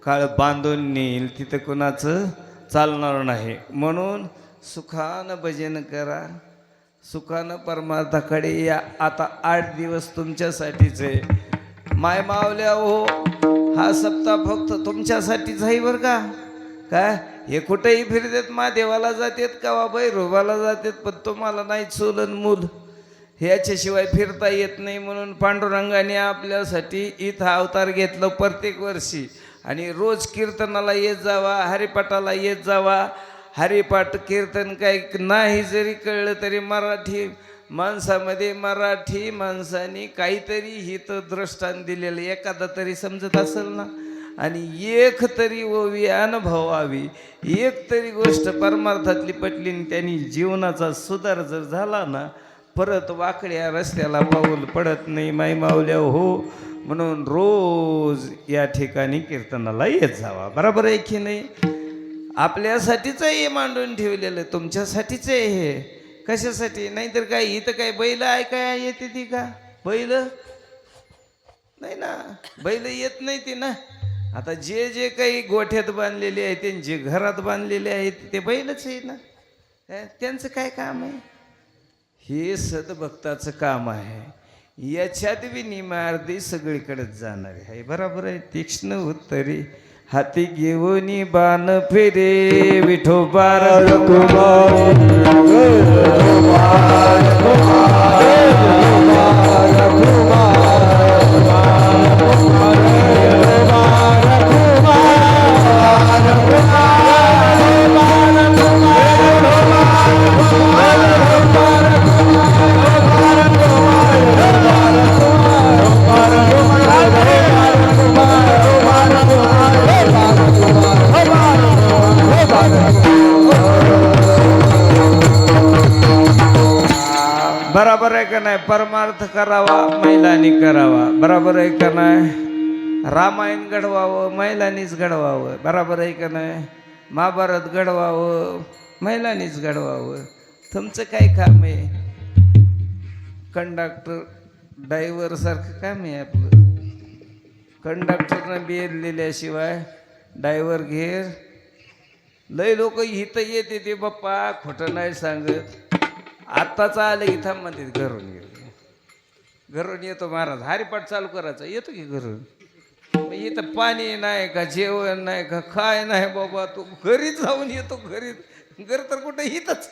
S1: काळ बांधून नेईल, तिथं कुणाचं चालणार नाही. म्हणून सुखानं भजन करा, सुखानं परमार्थाकडे या. आता 8 दिवस तुमच्यासाठीच आहे. माय मावल्या हो, हा सप्ताह फक्त तुमच्यासाठीच आहे बरं का. काय हे कुठेही फिरतात, महादेवाला जातात का भैरोबाला जातात, पण तुम्हाला नाही चुलन मूल ह्याच्याशिवाय फिरता येत नाही. म्हणून पांडुरंगाने आपल्यासाठी इथं अवतार घेतलं प्रत्येक वर्षी. आणि रोज कीर्तनाला येत जावा, हरिपाठाला येत जावा. हरिपाठ कीर्तन काही नाही जरी कळलं तरी मराठी माणसामध्ये मराठी माणसाने काहीतरी हित दृष्टांत दिलेलं एखादा तरी समजत असेल ना. आणि एक तरी ओवी अनुभवावी, एक तरी गोष्ट परमार्थातली पटली, त्यांनी जीवनाचा सुधार जर झाला ना, परत वाकड्या रस्त्याला पाऊल पडत नाही. माई मावल्या हो, म्हणून रोज या ठिकाणी कीर्तनाला येत जावा. बरोबर आहे की नाही. आपल्यासाठीच हे मांडून ठेवलेलं, तुमच्यासाठीच आहे हे. कशासाठी? नाहीतर काय इथं काय बैल ऐकाय येते ती का? बैल नाही ना, बैल येत नाही ती ना. आता जे जे काही गोठ्यात बांधलेले आहेत, त्यांचे घरात बांधलेले आहेत, ते बैलच आहे ना. त्यांचं काय काम आहे? हे सदभक्ताचं काम आहे. याच्यात बी निमार्दी सगळीकडेच जाणार आहे. बरोबर आहे. तीक्ष्ण उत्तरी हाती घेऊन बाण फेरे विठोबार बरोबर आहे का नाही. परमार्थ करावा महिलांनी करावा. बरोबर आहे का नाही. रामायण घडवावं महिलांनीच घडवावं. बरोबर आहे का नाही. महाभारत घडवावं महिलांनीच घडवावं. तुमचं काय काम आहे? कंडक्टर ड्रायव्हर सारखं काम आहे आपलं. कंडक्टरनं बेरलेल्याशिवाय ड्रायव्हर घेर. लय लोक इथं येते ते बाप्पा खोटं नाही सांगत. आत्ताच आलं इथं म्हणते घरून घरून येतो महाराज, हरिपाठ चालू करायचा. येतो की घरून. इथं पाणी नाही का, जेवण नाही का, काय नाही बाबा. तू घरी जाऊन येतो. घरी घर तर कुठं इथंच,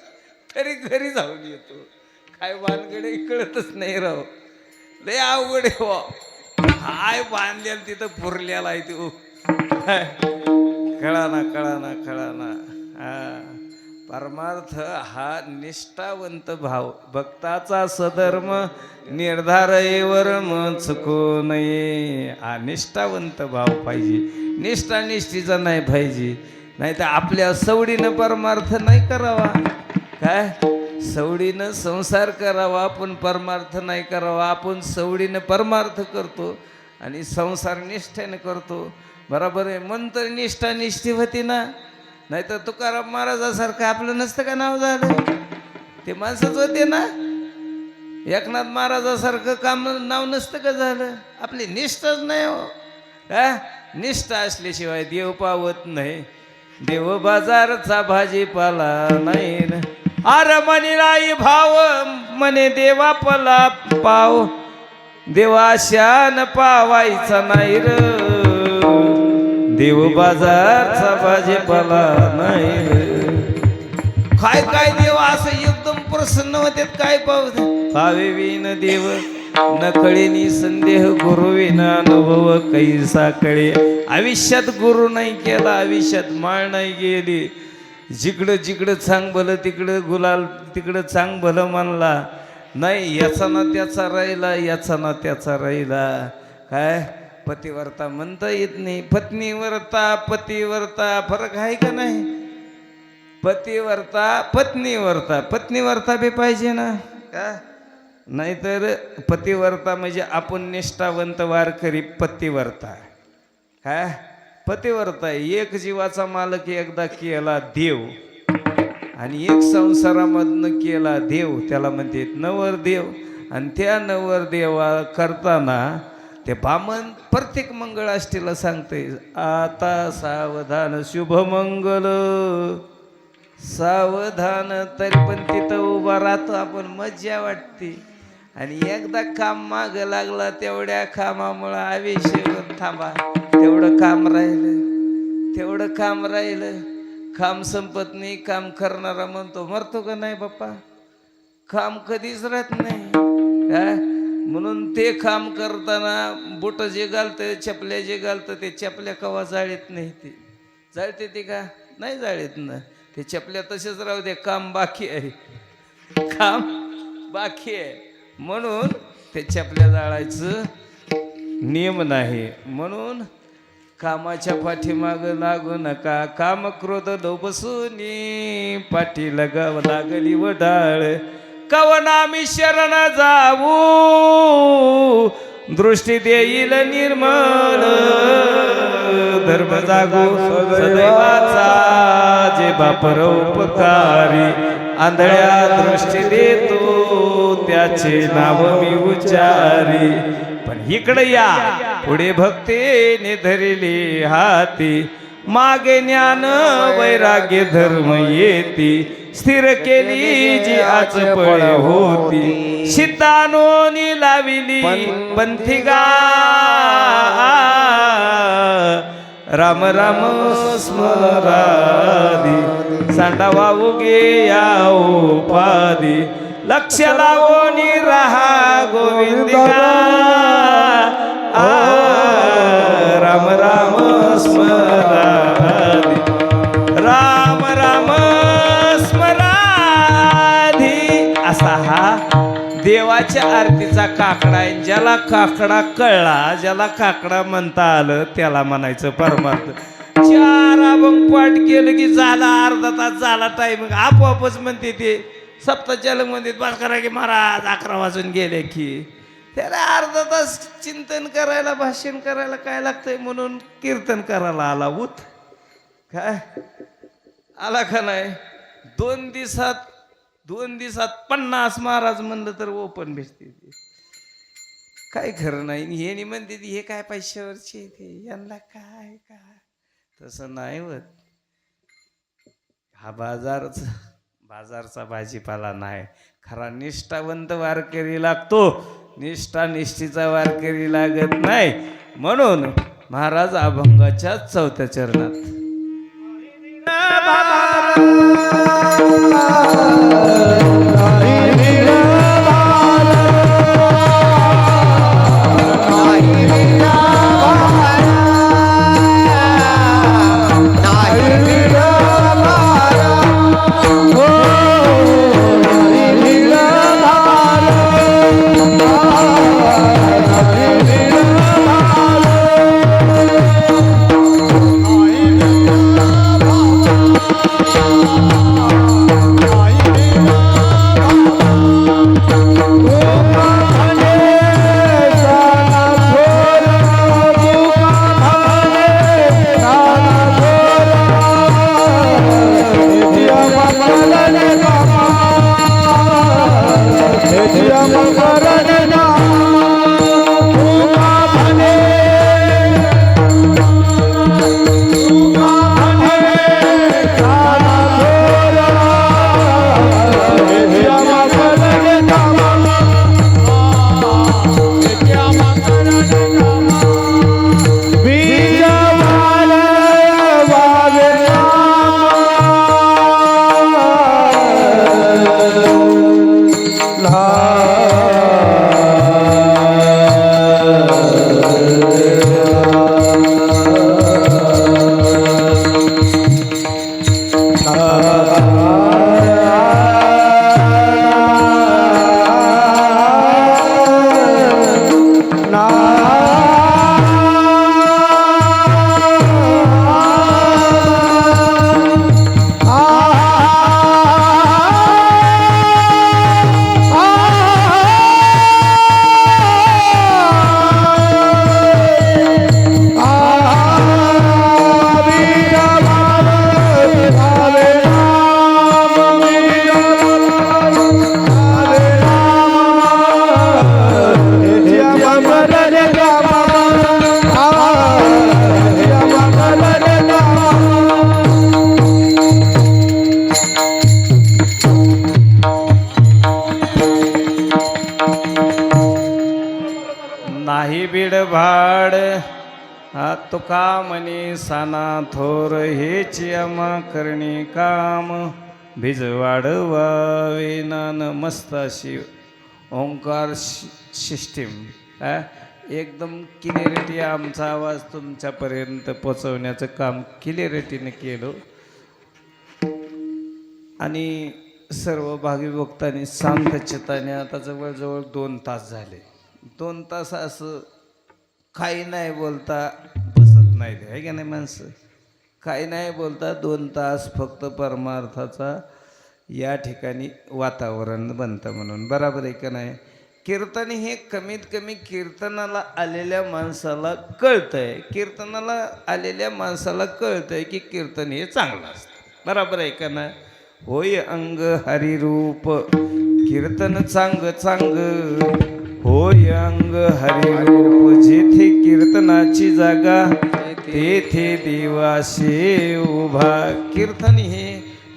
S1: तरी घरी जाऊन येतो. काय भानगडे कळतच नाही राव. लय अवघड आहे हो. हाय बांधलेला तिथं पुरलेला आहे तो. कळाना कळाना कळाना. परमार्थ हा निष्ठावंत भाव, भक्ताचा सधर्म निर्धार एवरम चुको नये. हा निष्ठावंत भाव पाहिजे. निष्ठा निष्ठीचा नाही पाहिजे. नाही तर आपल्या सवडीनं परमार्थ नाही करावा. काय सवडीनं संसार करावा पण परमार्थ नाही करावा. आपण सवडीनं परमार्थ करतो आणि संसार निष्ठेने करतो. बरोबर आहे. मन तर निष्ठा निष्ठी होती ना. नाही तर तुकाराम महाराजासारखं आपलं नसतं का नाव झालं. ते माणसंच होते ना. एकनाथ महाराजासारखं काम नाव नसतं का झालं. आपली निष्ठाच नाही हो. निष्ठा असल्याशिवाय देव पावत नाही. देव बाजारचा भाजीपाला नाही. अरे मनीलाई भाव मने देवा पला पाव. देवाशान पावायचा नाही र. देव बाजारचा भाजीपाला नाही. काय काय देव असं एकदम प्रसन्न होतात. काय पावे विन देव न कळेनी संदेह. गुरु विना अनुभव कैसा कळे. आयुष्यात गुरु नाही केला, आयुष्यात माळ नाही गेली. जिकडं जिकडं चांग भलं तिकडं गुलाल, तिकडं चांग भलं मानला नाही. याचा ना त्याचा राहिला, याचा ना त्याचा राहिला. काय पतिव्रता म्हणता येत नाही. पत्नीव्रता पतिव्रता फरक आहे का नाही. पतिव्रता पत्नीव्रता. पत्नीव्रता बी पाहिजे ना का. नाहीतर पतिव्रता म्हणजे आपण निष्ठावंत वारकरी पतिव्रता. काय पतिव्रता एक जीवाचा मालक एकदा केला देव आणि एक संसारामधनं केला देव. त्याला म्हणते नवर देव. आणि त्या नवरदेवा करताना ते बामण प्रत्येक मंगळाष्टीला सांगते, आता सावधान शुभमंगल सावधान. तरी पण तिथं उभा राहतो आपण, मज्जा वाटते. आणि एकदा काम माग लागला, तेवढ्या कामामुळं आवेशावर थांबा, तेवढं काम राहिलं. काम संपत नाही. काम करणारा म्हणतो मरतो का नाही बाप्पा, काम कधीच राहत नाही. काय म्हणून ते काम करताना बुट जे घालतं, चपल्या जे घालतं, ते चपल्या कवा जाळीत नाही. ते जाळते ते का नाही जाळीत ना, ते चपल्या तसेच राहू दे. काम बाकी आहे, म्हणून ते चपल्या जाळायचं नियम नाही. म्हणून कामाच्या पाठीमाग लागू नका. काम क्रोध बसूनी पाठी लागली वडाळ. कवनामी शरण जाऊ दृष्टी देईल निर्मळ. धर्म जागो सदैवाचा जे बापर उपकारी. आंधळ्या दृष्टी देतो त्याचे नाव मी उच्चारी. पण इकडे या पुढे भक्तीने धरले हाती. मागे ज्ञान वैराग्य धर्म येती. स्थिर केली जी आचपळ होती. शितानोनी लाविली पंथिगा. राम राम स्मरादी. सांडावा उगे या उपाधी. लक्ष लावोनी रहा गोविंदिका. राम राम स्मराधी. राम राम स्मराधी. असा हा देवाच्या आरतीचा काकडा आहे. ज्याला काकडा कळला, ज्याला काकडा म्हणता आलं, त्याला म्हणायचं परमार्थ. 4 अभंग पाठ केलं की झाला, अर्धा तास झाला टाइम. आपोआपच म्हणते ते सप्ताचालक मध्ये बस करा की महाराज 11 वाजून गेले की. त्याला अर्धा तास चिंतन करायला, भाषण करायला काय लागतंय, म्हणून कीर्तन करायला आला. उत काय आला का नाही. 2 दिवसात 50 महाराज म्हणलं तर ओपन भेटते. काय खरं नाही. हे म्हणते हे काय पैशावरचे ते, यांना काय तसं नाही होत. हा बाजारचा भाजीपाला नाही. खरा निष्ठावंत वारकरी लागतो, निष्ठेचा वारकरी लागत नाही. म्हणून महाराज अभंगाच्या 4थ्या चरणात नाही बीड भाड हा तुका म्हणे साना थोर हेची आम्हा करणे काम भिज वाढवावे नान मस्त अशी ओंकार सिस्टीम एकदम क्लिअरिटी आमचा आवाज तुमच्यापर्यंत पोचवण्याचं काम क्लिअरिटीने केलं आणि सर्व भाविभक्तांनी शांत चित्ताने आता जवळजवळ 2 तास झाले. 2 तास असं काही नाही बोलता बसत नाही ते आहे का नाही माणसं काही नाही बोलता 2 तास फक्त परमार्थाचा या ठिकाणी वातावरण बनतं म्हणून बरोबर आहे का नाही. कीर्तन हे कमीत कमी कीर्तनाला आलेल्या माणसाला कळतंय कीर्तनाला आलेल्या माणसाला कळतंय की कीर्तन हे चांगलं असतं बरोबर आहे का नाही. होय अंग हरिरूप कीर्तन चांग चांग होय अंग हरिरूप जेथे कीर्तनाची जागा तेथे देवाशे उभा. कीर्तन हे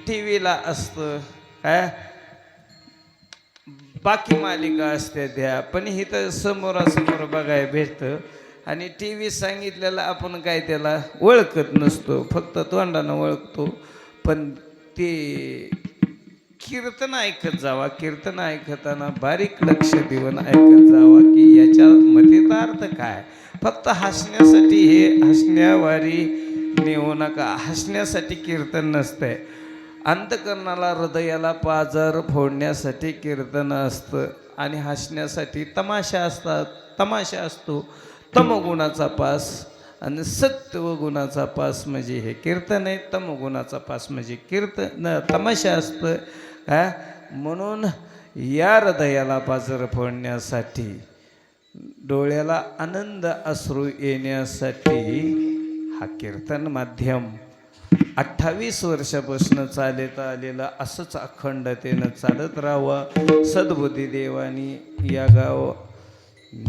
S1: टीव्हीला असतं काय बाकी मालिका असते त्या पण ही तर समोरासमोर बघायला भेटतं आणि टी व्ही सांगितलेलं आपण काय त्याला ओळखत नसतो फक्त तोंडानं ओळखतो. पण ते कीर्तन ऐकत जावा कीर्तन ऐकताना बारीक लक्ष देऊन ऐकत जावा की याच्यामध्ये अर्थ काय. फक्त हसण्यासाठी हे हसण्यावारी नेऊ नका. हसण्यासाठी कीर्तन नसतंय. अंतकरणाला हृदयाला पाजर फोडण्यासाठी कीर्तन असतं आणि हसण्यासाठी तमाशा असतात. तमाशा असतो तमगुणाचा पास आणि सत्वगुणाचा पास म्हणजे हे कीर्तन आहे. तमगुणाचा पास म्हणजे कीर्तन तमाशा असतं म्हणून या हृदयाला पाजर फोडण्यासाठी डोळ्याला आनंद अश्रू येण्यासाठी हा कीर्तन माध्यम 28 वर्षापासून चालत आलेलं असंच अखंडतेनं चालत राहावं. सद्बुद्धी देवानी या गाव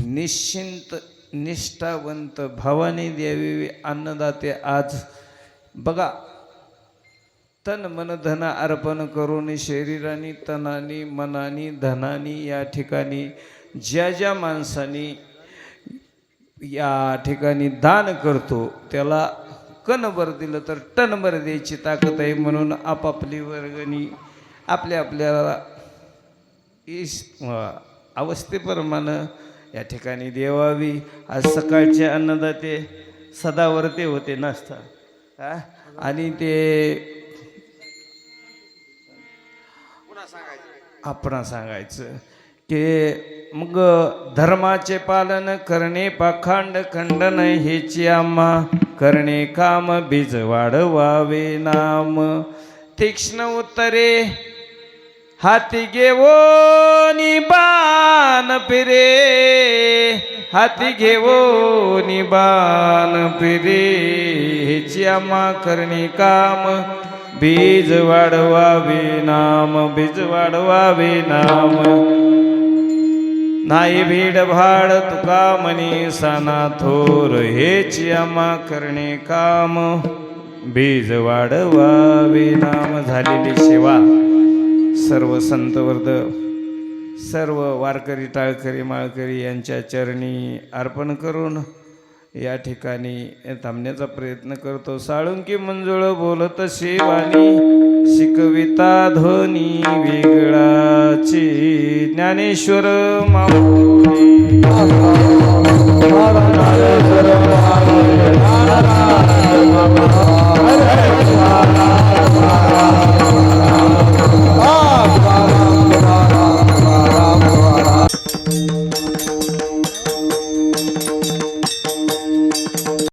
S1: निश्चिंत निष्ठावंत भवानी देवी अन्नदाते आज बघा तन मन धन अर्पण करून शरीरानी तनानी मनानी धनानी या ठिकाणी ज्या ज्या माणसानी या ठिकाणी दान करतो त्याला कणभर दिलं तर टनभर द्यायची ताकद आहे. म्हणून आपापली वर्गणी आपल्या आपल्याला अवस्थेप्रमाणे या ठिकाणी देवावी. आज सकाळचे अन्नदाते सदावर्ते होते नाश्ता आणि ते आपण सांगायचं की मग धर्माचे पालन करणे पाखंड खंडन हेची आम्हा करणे काम बीज वाढवावे नाम. तीक्ष्ण उत्तरे हाती घेवोनी बाण फिरे हाती घेवोनी बाण फिरे हेची आम्हा करणे काम बीज वाढवावे नाम बीज वाढवावे नाम. नाही भीड भाड तुका म्हणे साना थोर हेची आम्हा करणे काम बीज वाढवावे नाम. झालेली सेवा सर्व संतवर्द सर्व वारकरी टाळकरी माळकरी यांच्या चरणी अर्पण करून या ठिकाणी थांबण्याचा प्रयत्न करतो. साळुंकी मंजुळ बोलत शिवानी शिकविता ध्वनी वेगळाची ज्ञानेश्वर माऊली.